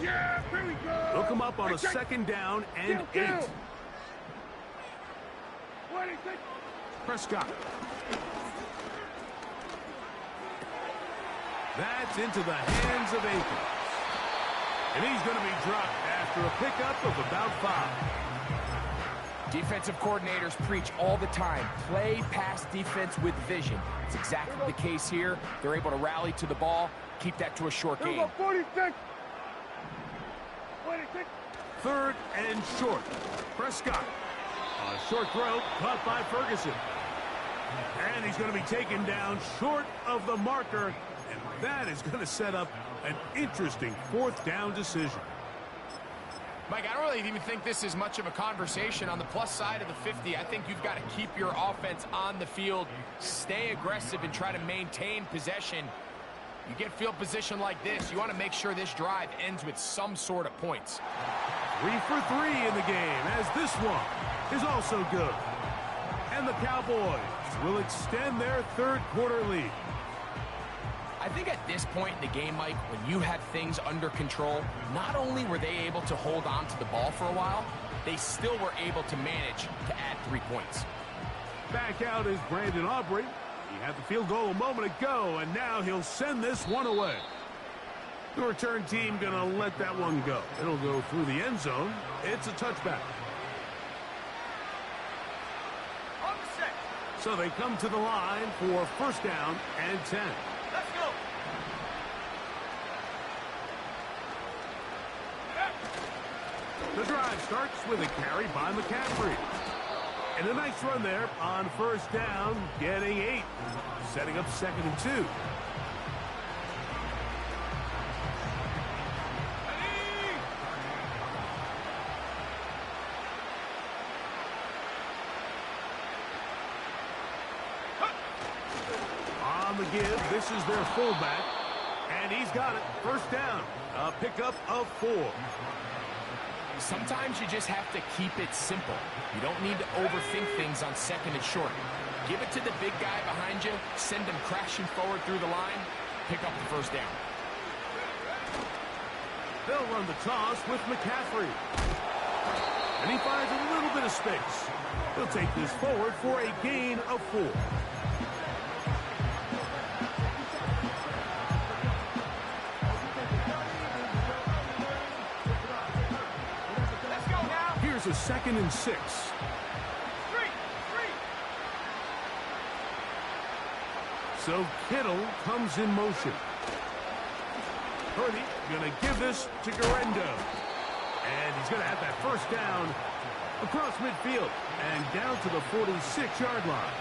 Yeah, here we go. Look him up on a second down and 8. 26. Prescott. That's into the hands of Akins. And he's going to be dropped after a pickup of about 5. Defensive coordinators preach all the time, play pass defense with vision. It's exactly the case here. They're able to rally to the ball, keep that to a short Here we game. go, 46. 26. Third and short. Prescott. A short throw caught by Ferguson. And he's going to be taken down short of the marker. And that is going to set up an interesting 4th down decision. Mike, I don't really even think this is much of a conversation. On the plus side of the 50, I think you've got to keep your offense on the field, stay aggressive, and try to maintain possession. You get field position like this, you want to make sure this drive ends with some sort of points. 3 for 3 in the game, as this one is also good. And the Cowboys will extend their third quarter lead. I think at this point in the game, Mike, when you have things under control, not only were they able to hold on to the ball for a while, they still were able to manage to add 3 points. Back out is Brandon Aubrey. He had the field goal a moment ago, and now he'll send this one away. The return team going to let that one go. It'll go through the end zone. It's a touchback. So they come to the line for first down and 10. Let's go. The drive starts with a carry by McCaffrey. And a nice run there on first down, getting 8. Setting up 2nd and 2. On the give, this is their fullback. And he's got it. First down. A pickup of 4. Sometimes you just have to keep it simple. You don't need to overthink things on 2nd and short. Give it to the big guy behind you, send him crashing forward through the line, pick up the first down. They'll run the toss with McCaffrey. And he finds a little bit of space. He'll take this forward for a gain of 4. Here's a 2nd and 6. So Kittle comes in motion. Purdy going to give this to Garendo. And he's going to have that first down across midfield and down to the 46-yard line.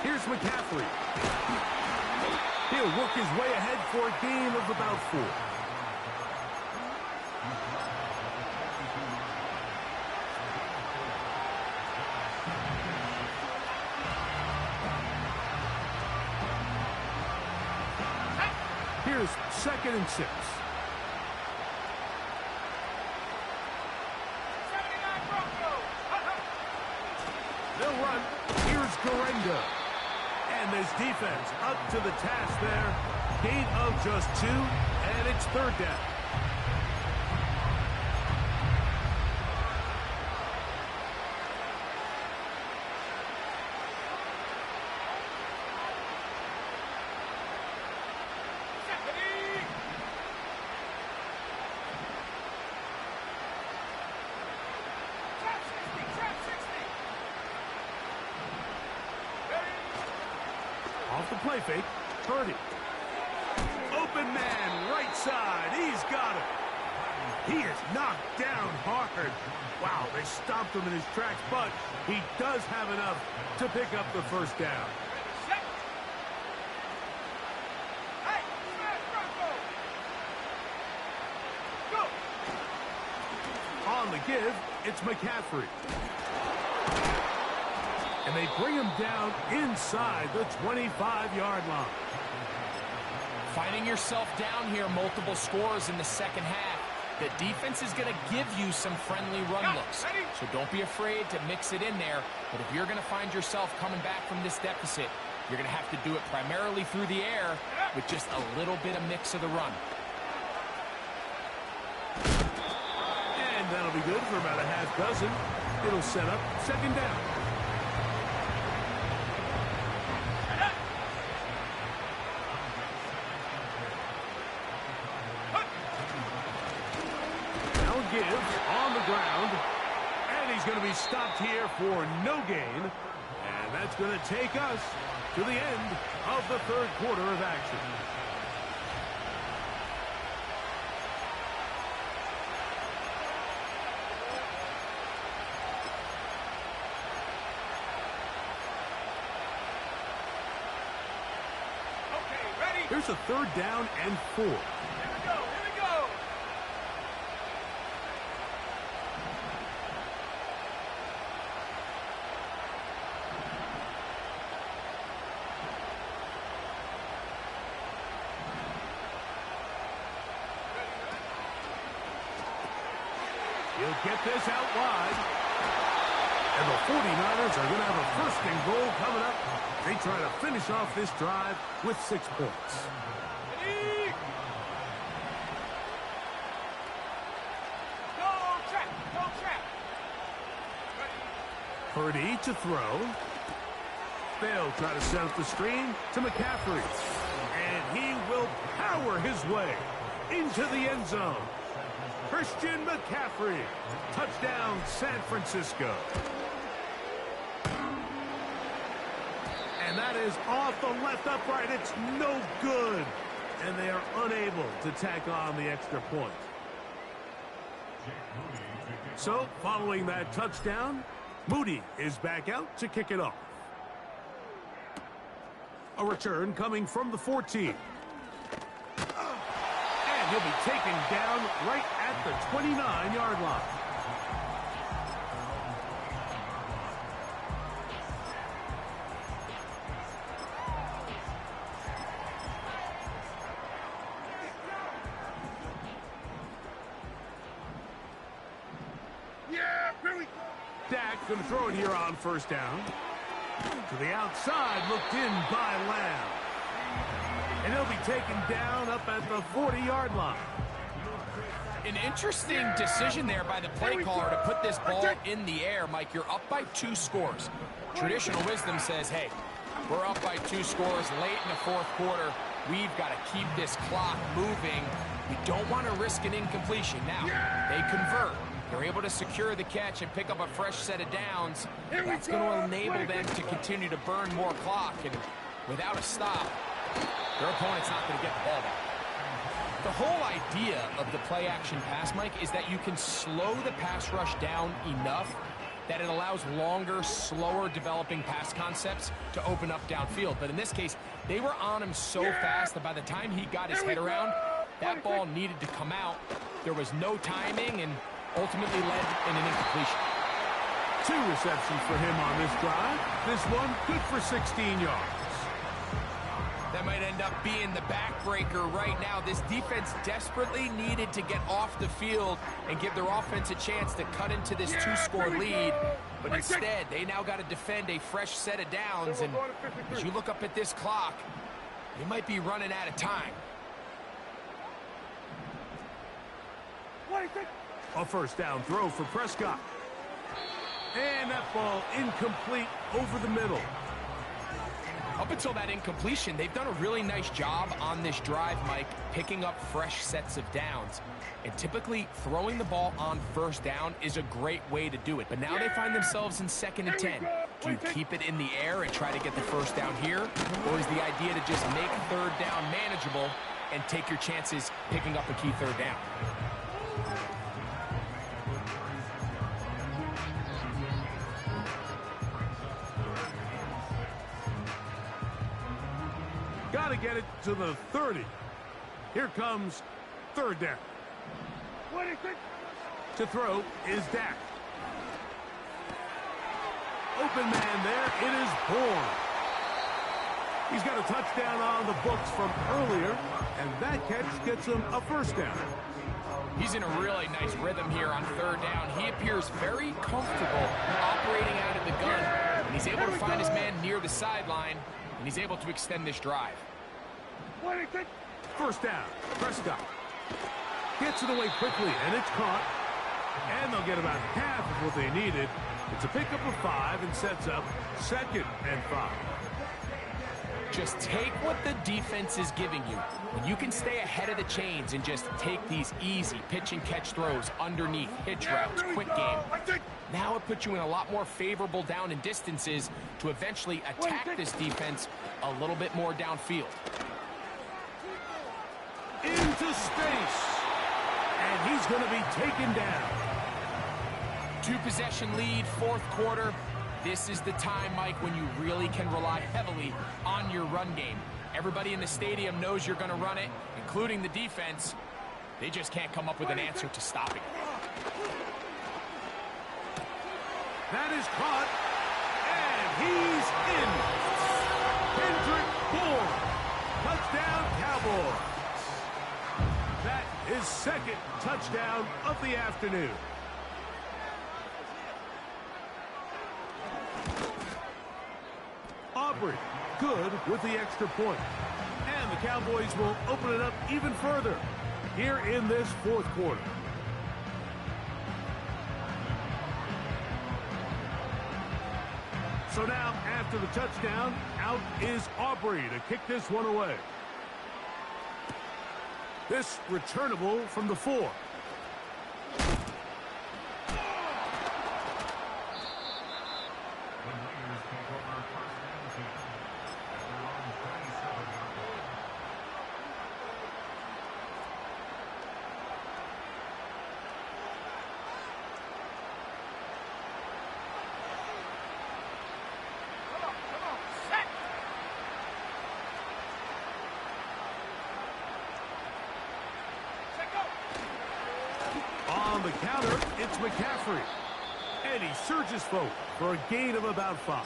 Here's McCaffrey. He'll work his way ahead for a gain of about 4. Here's 2nd and 6. They'll run. Here's Garendo. And this defense up to the task there. Gain of just 2, and it's third down. Off the play fake, Purdy. Open man, right side. He's got it. He is knocked down hard. Wow, they stopped him in his tracks, but he does have enough to pick up the first down. On the give, it's McCaffrey. And they bring him down inside the 25-yard line. Finding yourself down here multiple scores in the second half. The defense is going to give you some friendly run looks. So don't be afraid to mix it in there. But if you're going to find yourself coming back from this deficit, you're going to have to do it primarily through the air with just a little bit of mix of the run. And that'll be good for about a half dozen. It'll set up second down. Gives on the ground, and he's going to be stopped here for no gain, and that's going to take us to the end of the third quarter of action. Here's a 3rd down and 4. Here we go. Here we go. He'll get this out wide. And the 49ers are going to have a 1st and goal coming up. They try to finish off this drive with 6 points. Ready? Go trap. Go trap. Ready? Purdy to throw. They'll try to set up the screen to McCaffrey. And he will power his way into the end zone. Christian McCaffrey. Touchdown, San Francisco. And that is off the left upright. It's no good. And they are unable to tack on the extra point. So, following that touchdown, Moody is back out to kick it off. A return coming from the 14. And he'll be taken down right at the 29-yard line. Yeah, here we go. Dak going to throw it here on 1st down. To the outside, looked in by Lamb. And he'll be taken down up at the 40-yard line. An interesting decision there by the play caller to put this ball in the air. Mike, you're up by 2 scores. Traditional wisdom says, hey, we're up by 2 scores late in the 4th quarter. We've got to keep this clock moving. We don't want to risk an incompletion. Now, they convert. They're able to secure the catch and pick up a fresh set of downs. That's going to enable them to continue to burn more clock. And without a stop, their opponent's not going to get the ball back. The whole idea of the play-action pass, Mike, is that you can slow the pass rush down enough that it allows longer, slower developing pass concepts to open up downfield. But in this case, they were on him so fast that by the time he got his head around, that ball needed to come out. There was no timing and ultimately led in an incompletion. 2 receptions for him on this drive. This one good for 16 yards. That might end up being the backbreaker right now. This defense desperately needed to get off the field and give their offense a chance to cut into this 2-score lead. But instead, they now got to defend a fresh set of downs. And as you look up at this clock, they might be running out of time. A 1st down throw for Prescott. And that ball incomplete over the middle. Up until that incompletion, they've done a really nice job on this drive, Mike, picking up fresh sets of downs. And typically, throwing the ball on 1st down is a great way to do it. But now they find themselves in 2nd and 10. Do you keep it in the air and try to get the 1st down here? Or is the idea to just make 3rd down manageable and take your chances picking up a key 3rd down? Got to get it to the 30. Here comes 3rd down. To throw is Dak. Open man there. It is Bourne. He's got a touchdown on the books from earlier, and that catch gets him a 1st down. He's in a really nice rhythm here on 3rd down. He appears very comfortable operating out of the gun. And he's able to find his man near the sideline, and he's able to extend this drive. 1st down. Prescott gets it away quickly, and it's caught. And they'll get about half of what they needed. It's a pickup of 5 and sets up 2nd and 5. Just take what the defense is giving you. When you can stay ahead of the chains and just take these easy pitch and catch throws underneath, hitch routes, quick game, now it puts you in a lot more favorable down and distances to eventually attack this defense a little bit more downfield. Into space. And he's going to be taken down. 2-possession lead, 4th quarter. This is the time, Mike, when you really can rely heavily on your run game. Everybody in the stadium knows you're going to run it, including the defense. They just can't come up with an answer to stopping it. That is caught, and he's in. Kendrick Bourne, touchdown Cowboys. That is second touchdown of the afternoon. Aubrey, good with the extra point. And the Cowboys will open it up even further here in this fourth quarter. So now, after the touchdown, out is Aubrey to kick this one away. This returnable from the 4. On the counter, it's McCaffrey. And he surges forward for a gain of about 5.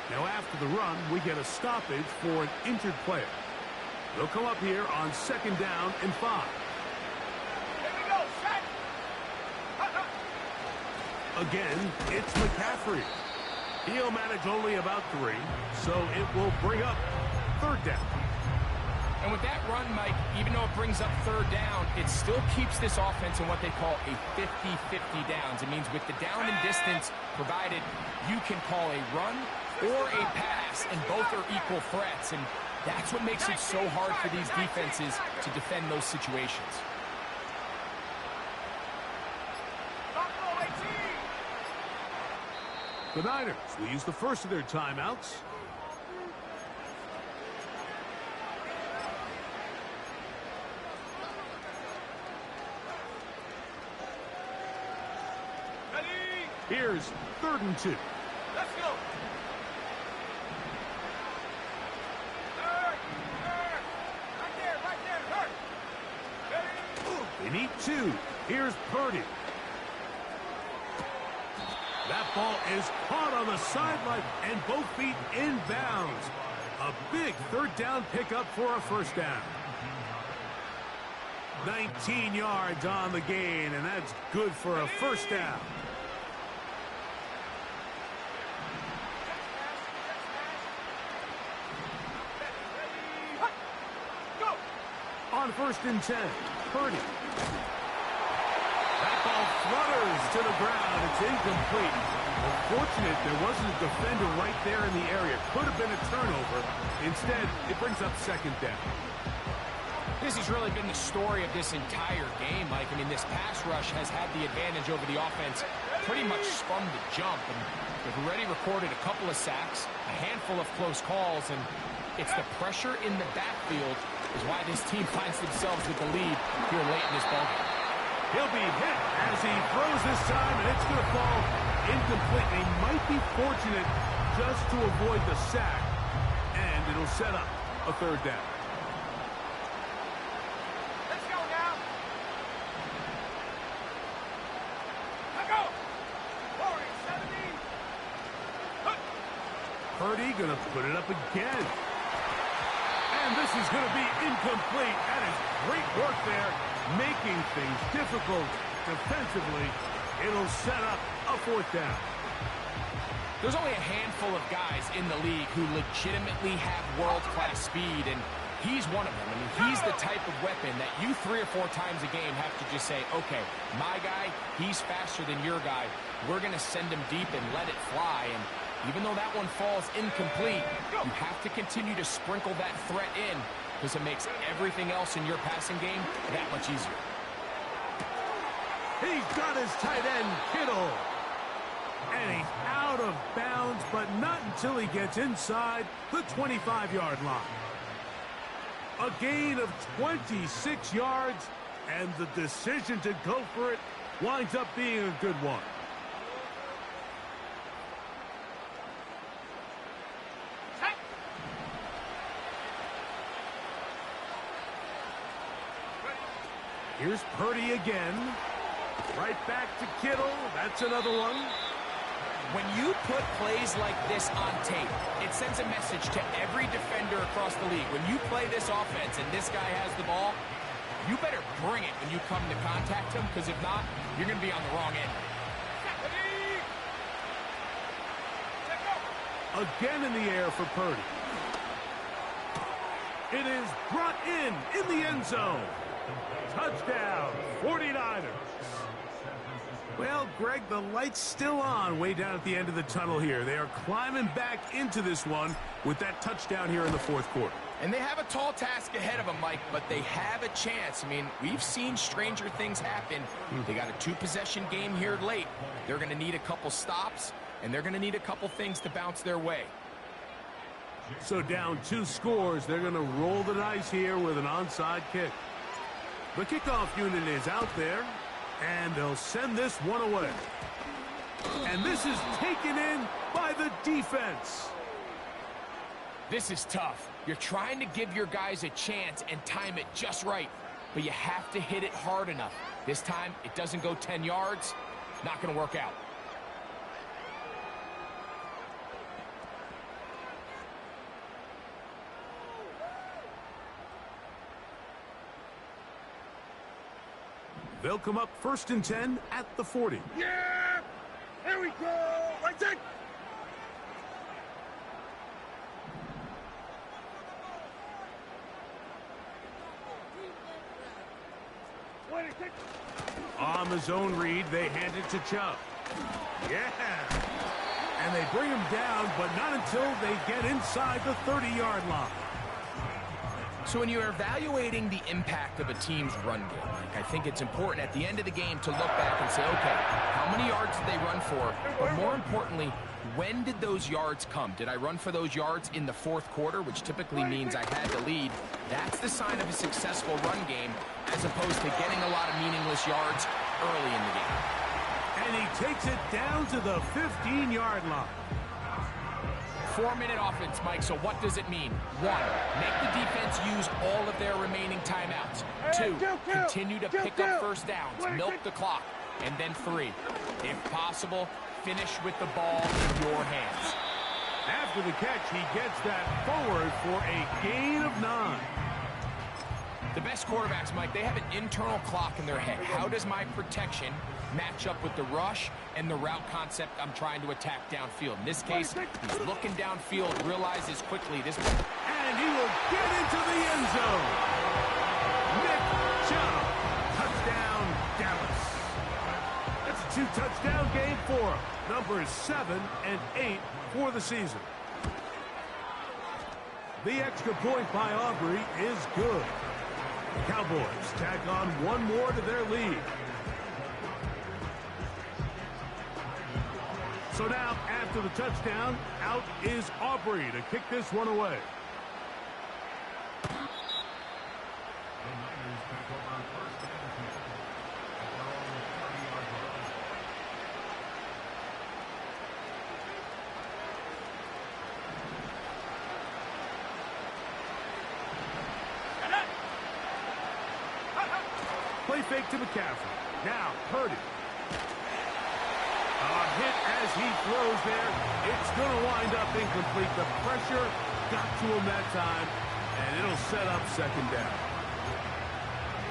Now after the run, we get a stoppage for an injured player. They'll come up here on 2nd down and 5. Here we go, set! Again, it's McCaffrey. He'll manage only about 3, so it will bring up 3rd down. And with that run, Mike, even though it brings up 3rd down, it still keeps this offense in what they call a 50-50 downs. It means with the down and distance provided, you can call a run or a pass, and both are equal threats. And that's what makes it so hard for these defenses to defend those situations. The Niners will use the first of their timeouts. Here's 3rd and 2. Let's go! Right there, hurt! They need 2. Here's Purdy. That ball is caught on the sideline and both feet in bounds. A big 3rd down pickup for a 1st down. 19 yards on the gain, and that's good for a 1st down. On 1st and 10, Purdy. That ball flutters to the ground. It's incomplete. Unfortunate there wasn't a defender right there in the area. Could have been a turnover. Instead, it brings up 2nd down. This has really been the story of this entire game, Mike. I mean, this pass rush has had the advantage over the offense pretty much from the jump. And they've already recorded a couple of sacks, a handful of close calls, and it's the pressure in the backfield is why this team finds themselves with the lead here late in this ballgame. He'll be hit as he throws this time, and it's going to fall incomplete. They might be fortunate just to avoid the sack, and it'll set up a 3rd down. Let's go now! Let's go! 40, 70! Purdy going to put it up again. And this is going to be incomplete. That is great work there, making things difficult defensively. It'll set up a 4th down. There's only a handful of guys in the league who legitimately have world-class speed, and he's one of them. I mean, he's the type of weapon that you 3 or 4 times a game have to just say, okay, my guy, he's faster than your guy. We're going to send him deep and let it fly. And even though that one falls incomplete, you have to continue to sprinkle that threat in because it makes everything else in your passing game that much easier. He's got his tight end, Kittle. And he's out of bounds, but not until he gets inside the 25-yard line. A gain of 26 yards, and the decision to go for it winds up being a good one. Here's Purdy again. Right back to Kittle. That's another one. When you put plays like this on tape, it sends a message to every defender across the league. When you play this offense and this guy has the ball, you better bring it when you come to contact him, because if not, you're going to be on the wrong end. Again in the air for Purdy. It is brought in the end zone. Touchdown, 49ers. Well, Greg, the light's still on way down at the end of the tunnel here. They are climbing back into this one with that touchdown here in the fourth quarter. And they have a tall task ahead of them, Mike, but they have a chance. I mean, we've seen stranger things happen. They got a two-possession game here late. They're going to need a couple stops, and they're going to need a couple things to bounce their way. So down 2 scores, they're going to roll the dice here with an onside kick. The kickoff unit is out there, and they'll send this one away. And this is taken in by the defense. This is tough. You're trying to give your guys a chance and time it just right, but you have to hit it hard enough. This time, it doesn't go 10 yards. Not going to work out. They'll come up 1st and 10 at the 40. Yeah! Here we go! Right there! On the zone read, they hand it to Chubb. Yeah! And they bring him down, but not until they get inside the 30-yard line. So when you're evaluating the impact of a team's run game, I think it's important at the end of the game to look back and say, okay, how many yards did they run for? But more importantly, when did those yards come? Did I run for those yards in the fourth quarter, which typically means I had to lead? That's the sign of a successful run game, as opposed to getting a lot of meaningless yards early in the game. And he takes it down to the 15-yard line. 4-minute offense, Mike, so what does it mean? 1, make the defense use all of their remaining timeouts. 2, continue to pick up first downs, milk the clock. And then 3, if possible, finish with the ball in your hands. After the catch, he gets that forward for a gain of 9. The best quarterbacks, Mike, they have an internal clock in their head. How does my protection match up with the rush and the route concept I'm trying to attack downfield? In this case, he's looking downfield, realizes quickly this. And he will get into the end zone. Nick Chubb, touchdown, Dallas. That's a 2-touchdown game for him. Numbers 7 and 8 for the season. The extra point by Aubrey is good. The Cowboys tack on one more to their lead. So now, after the touchdown, out is Aubrey to kick this one away. Play fake to McCaffrey. Now, Purdy. Hit as he throws there. It's going to wind up incomplete. The pressure got to him that time, and it'll set up 2nd down.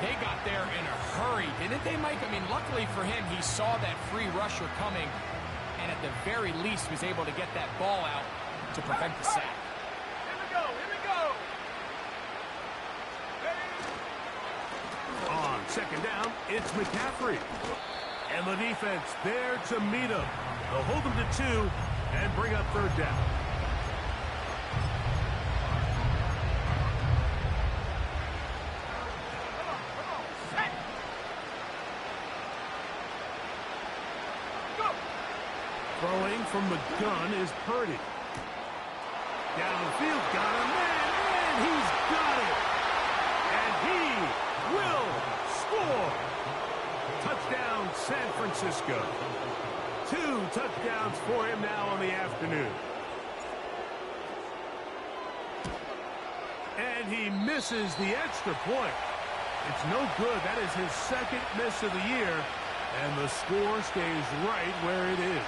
They got there in a hurry, didn't they, Mike? I mean, luckily for him, he saw that free rusher coming, and at the very least was able to get that ball out to prevent the sack. Here we go! Here we go! On 2nd down, it's McCaffrey. And the defense there to meet him. They'll hold him to 2 and bring up 3rd down. Throwing from the gun is Purdy. Down the field, got him, and he's got it. And he will score. Touchdown, San Francisco. 2 touchdowns for him now on the afternoon. And he misses the extra point. It's no good. That is his second miss of the year, and the score stays right where it is.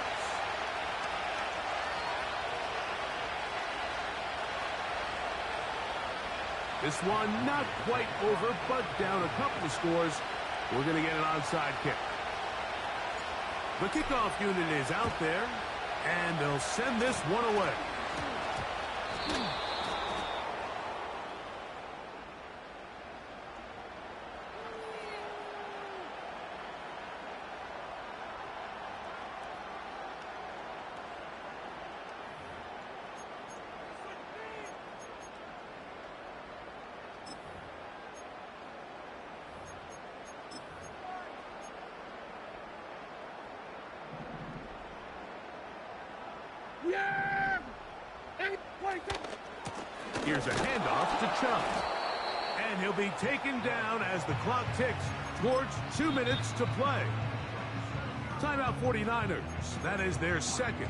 This one not quite over, but down a couple of scores. We're going to get an onside kick. The kickoff unit is out there, and they'll send this one away. Here's a handoff to Chubb. And he'll be taken down as the clock ticks towards 2 minutes to play. Timeout 49ers. That is their second.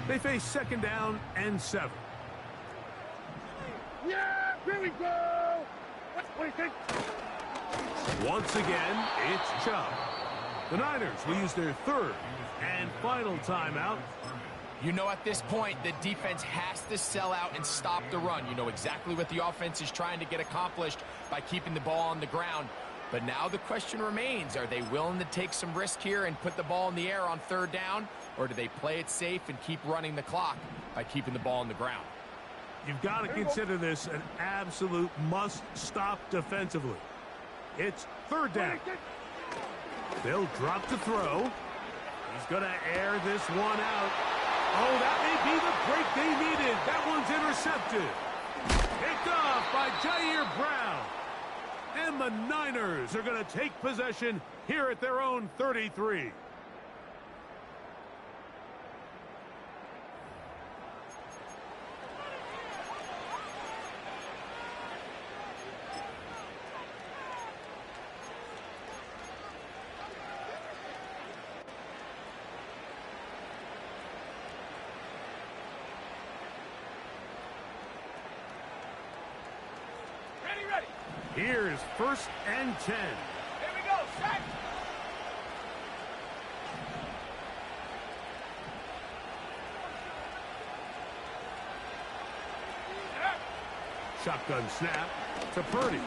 They face second down and 7. Yeah, here we go. What do you think? Once again, it's Chubb. The Niners will use their third and final timeout. You know, at this point, the defense has to sell out and stop the run. You know exactly what the offense is trying to get accomplished by keeping the ball on the ground. But now the question remains, are they willing to take some risk here and put the ball in the air on third down? Or do they play it safe and keep running the clock by keeping the ball on the ground? You've got to consider this an absolute must-stop defensively. It's third down. They'll drop to throw. He's going to air this one out. Oh, that may be the break they needed. That one's intercepted. Picked off by Jair Brown. And the Niners are going to take possession here at their own 33. Here's first and 10. Here we go, set. Shotgun snap to Purdy.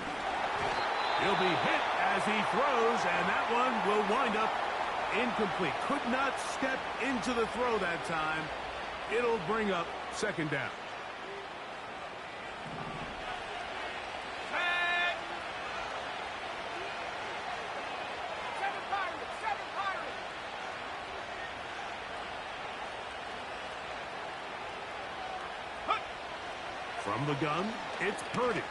He'll be hit as he throws, and that one will wind up incomplete. Could not step into the throw that time. It'll bring up second down. From the gun, it's Purdy.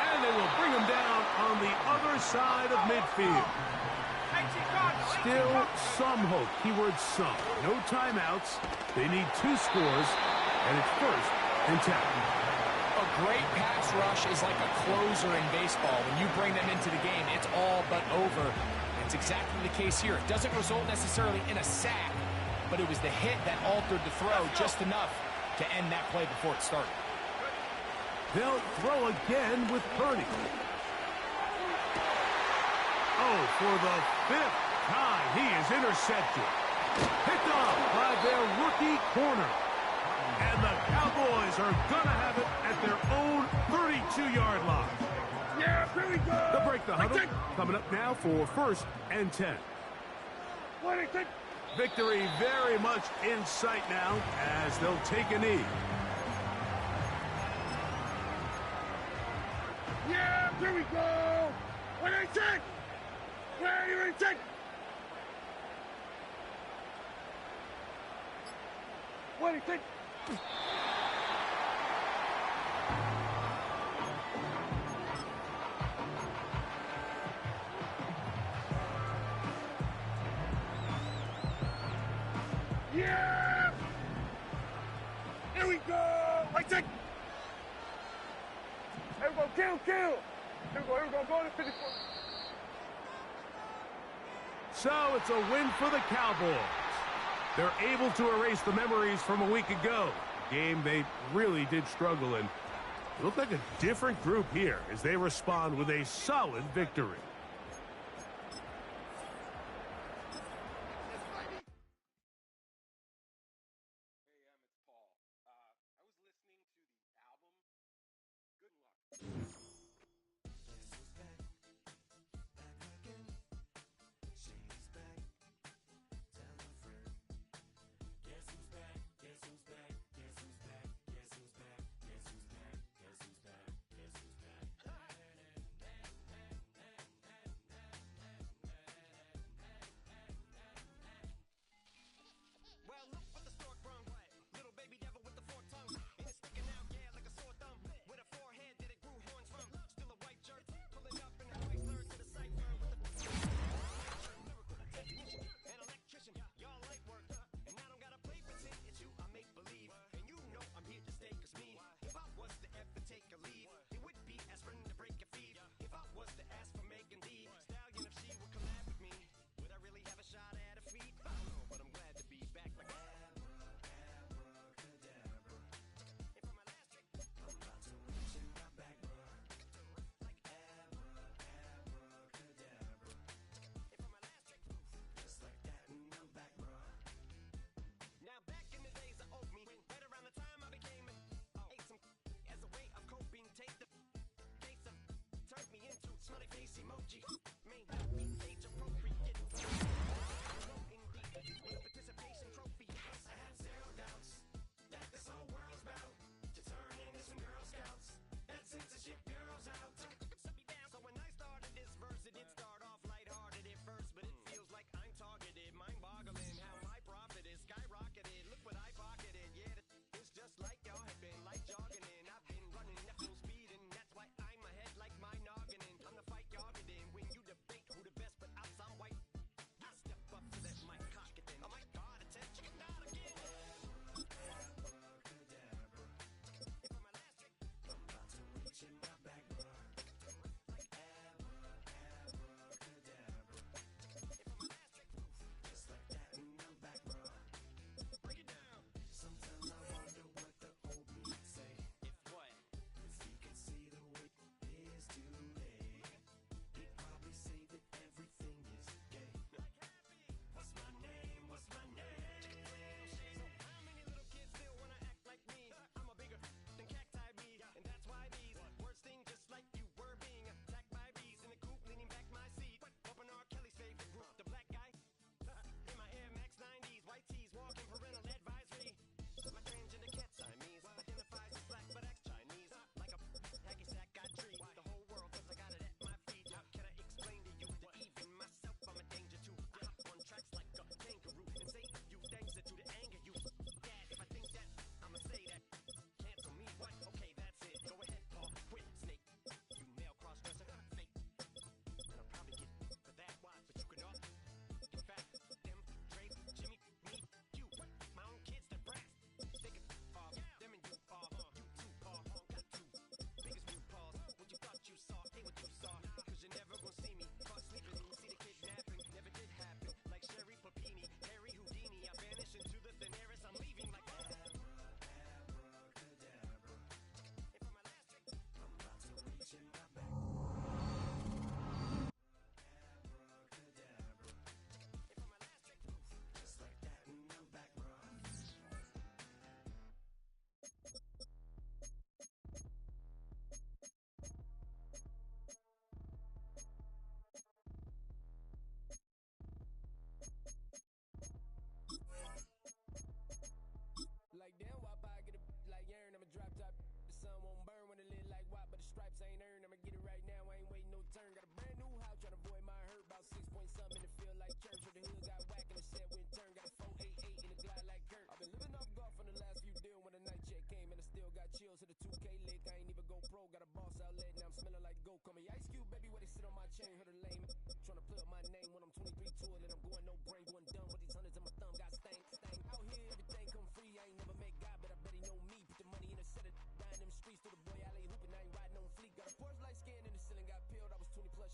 And they will bring him down on the other side of midfield. Still some hope. Keyword some. No timeouts. They need 2 scores, and it's first and 10. A great pass rush is like a closer in baseball. When you bring them into the game, it's all but over. It's exactly the case here. It doesn't result necessarily in a sack, but it was the hit that altered the throw just enough to end that play before it started. They'll throw again with Purdy. Oh, for the 5th time, he is intercepted. Picked off by their rookie corner. And the Cowboys are going to have it at their own 32-yard line. Yeah, here we go. They'll break the huddle. Coming up now for first and 10. What do you think? Victory very much in sight now as they'll take a knee. Yeah, here we go. What do you think? Where do you think? What do you think? Yeah! Here we go! I think! Here we go, kill! Here we So it's a win for the Cowboys. They're able to erase the memories from a week ago. A game they really did struggle in. It looked like a different group here as they respond with a solid victory.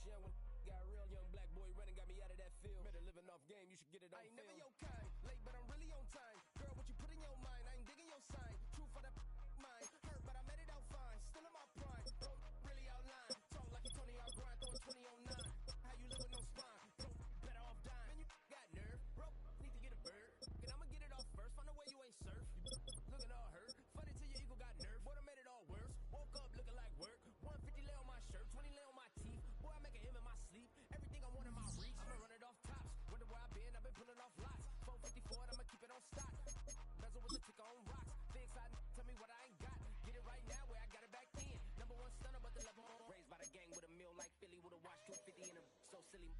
young when got real. Young black boy running got me out of that field. Better living off game, you should get it on film. I ain't never your kind, late but I'm really on time. Girl, what you put in your mind, I ain't digging your sign. True for that mine, hurt but I made it out fine. Still in my prime, don't really outline. Talk like you Tony out grind, throwing 20 on 9. How you live with no spine, don't better off dying. Man, you got nerve, bro, need to get a bird. And I'ma get it off first, find a way you ain't surf. You looking all hurt, funny till your ego got nerve. Boy, I made it all worse, woke up looking like work. 150 lay on my shirt, 20 lay on my teeth. Boy, I make an M in my sleep, everything I want in my reach. I'ma run it off tops, wonder where I've been pulling off lots. 454, I'ma keep it on stock. Bezel with the ticker on rocks. Big side, tell me what I ain't got. Get it right now where I got it back then. Number one stunner, but the level on. Raised by the gang with a meal like Philly with a watch 250 and a so silly.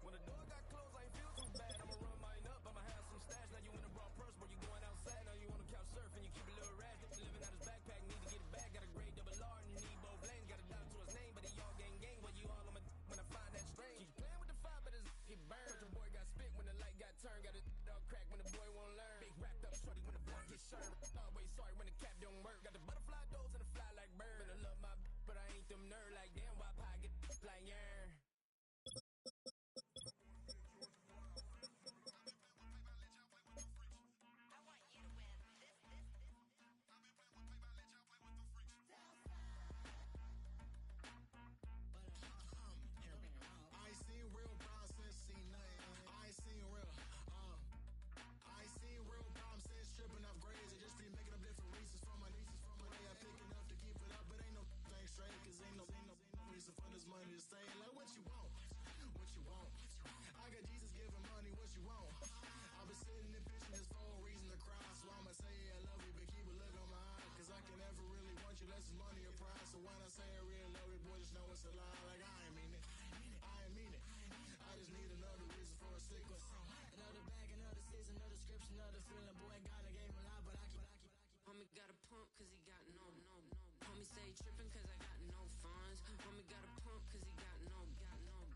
When the door got closed, I ain't feel too bad. I'ma run mine up, I'ma have some stash. Now you in a raw purse, but you going outside. Now you on the couch surfing, you keep a little rash. Living out his backpack, need to get it back. Got a grade double R and you need both lanes. Got a dollar to his name, but he all gang. Well, you all on my when I find that strange. Keep playing with the fire, but his get burned. But your boy got spit when the light got turned. Got a dog crack when the boy won't learn. Big wrapped up shorty when the block gets shurned. Always sorry when the cap don't work. Got the butterfly doors and the fly like bird. And I love my but I ain't them nerd like damn. Why pie get like yarn? I ain't seen real problems since seen nothing. I ain't seen real, I ain't seen real problems since tripping off grades. I just be making up different reasons for my nieces. From my day I picking up to keep it up, but ain't no thing straight. Cause ain't no reason for this money to stay. Like what you want, what you want. I got Jesus giving money, what you want. I've been sitting and pitching this for a reason to cry. So I'ma say I love you, but keep a look on my eye. Cause I can never really want you less than money or pride. So when I say I really love you, boy, just know it's a lie. Like I ain't mean it, I ain't mean it. I just need another reason for a stick with another bag, another season, another description, another feeling. Boy, God, I gave him a lot, but I keep. Homie got a pump cause he got no. Homie stay tripping cause I got no funds. Homie got a pump cause he got no.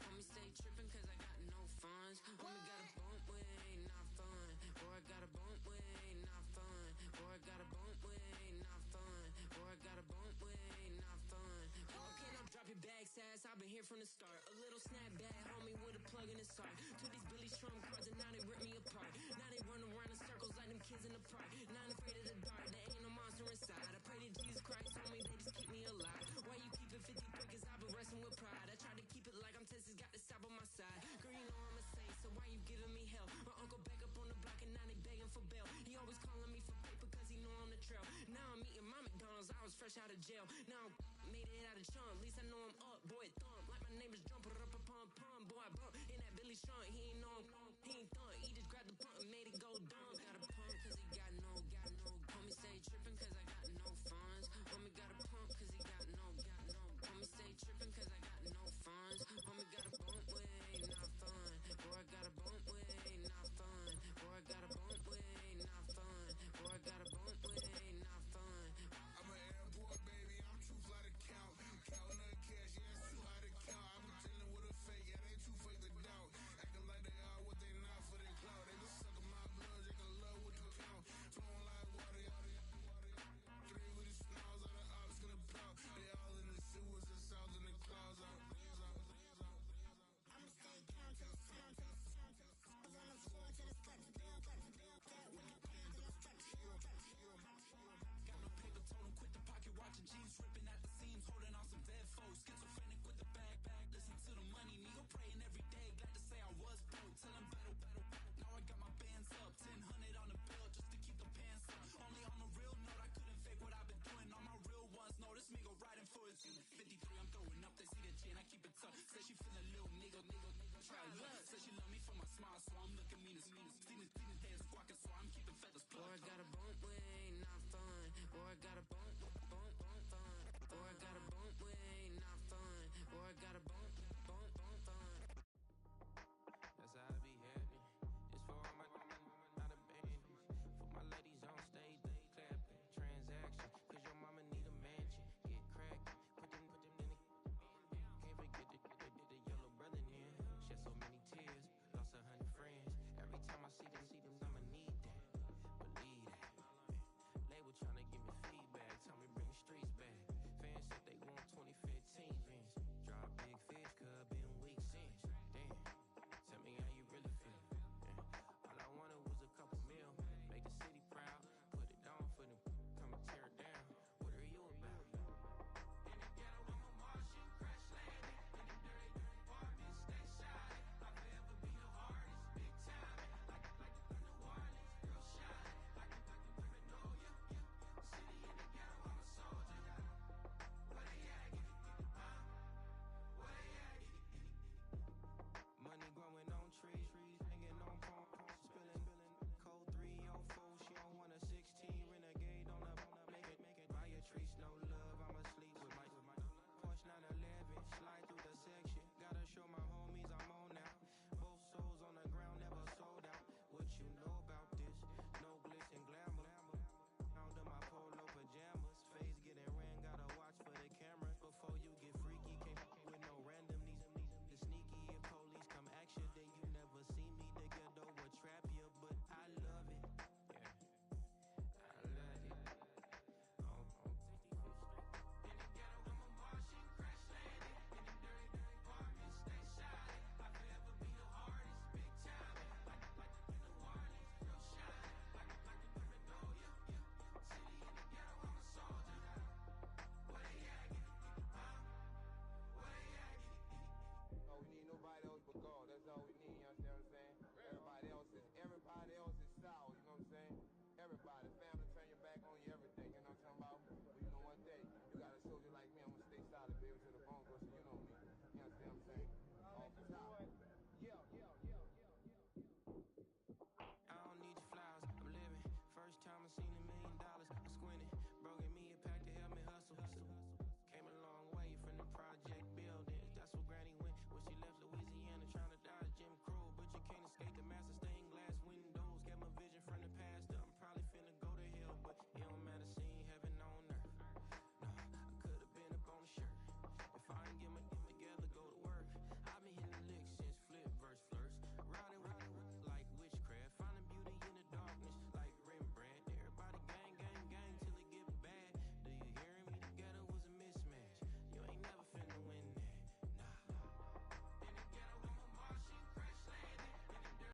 Homie stay tripping cause I got no funds. Homie got a bump with ain't not fun. Boy, I got a bump with ain't not fun. Boy, I got a bump with ain't not fun. Boy, I got a bump with ain't not fun. Boy, can I drop your bag, sass? I've been here from the start. A little snapback, homie, with a plug in his heart. Took these Billy Strum cards and now they rip me apart. Now they run around in circles like them kids in the park. Not afraid of the dark, there ain't no monster inside. I pray to Jesus Christ, homie, they just keep me alive. Why you keep it 50 because I've been wrestling with pride. I try to keep it like I'm Texas, got the South on my side. Girl, you know I'm a saint, so why you giving me hell? My uncle back up on the block and now they begging for bail. He always calling me for paper cause he know I'm the trail. Now I'm eating my McDonald's, I was fresh out of jail. Now I made it out of chunk, at least I know I'm up. Boy, thump, like my name is Jumper up a pump. Boy, I bump in that Billy Strong, he ain't know he ain't thump. Eat his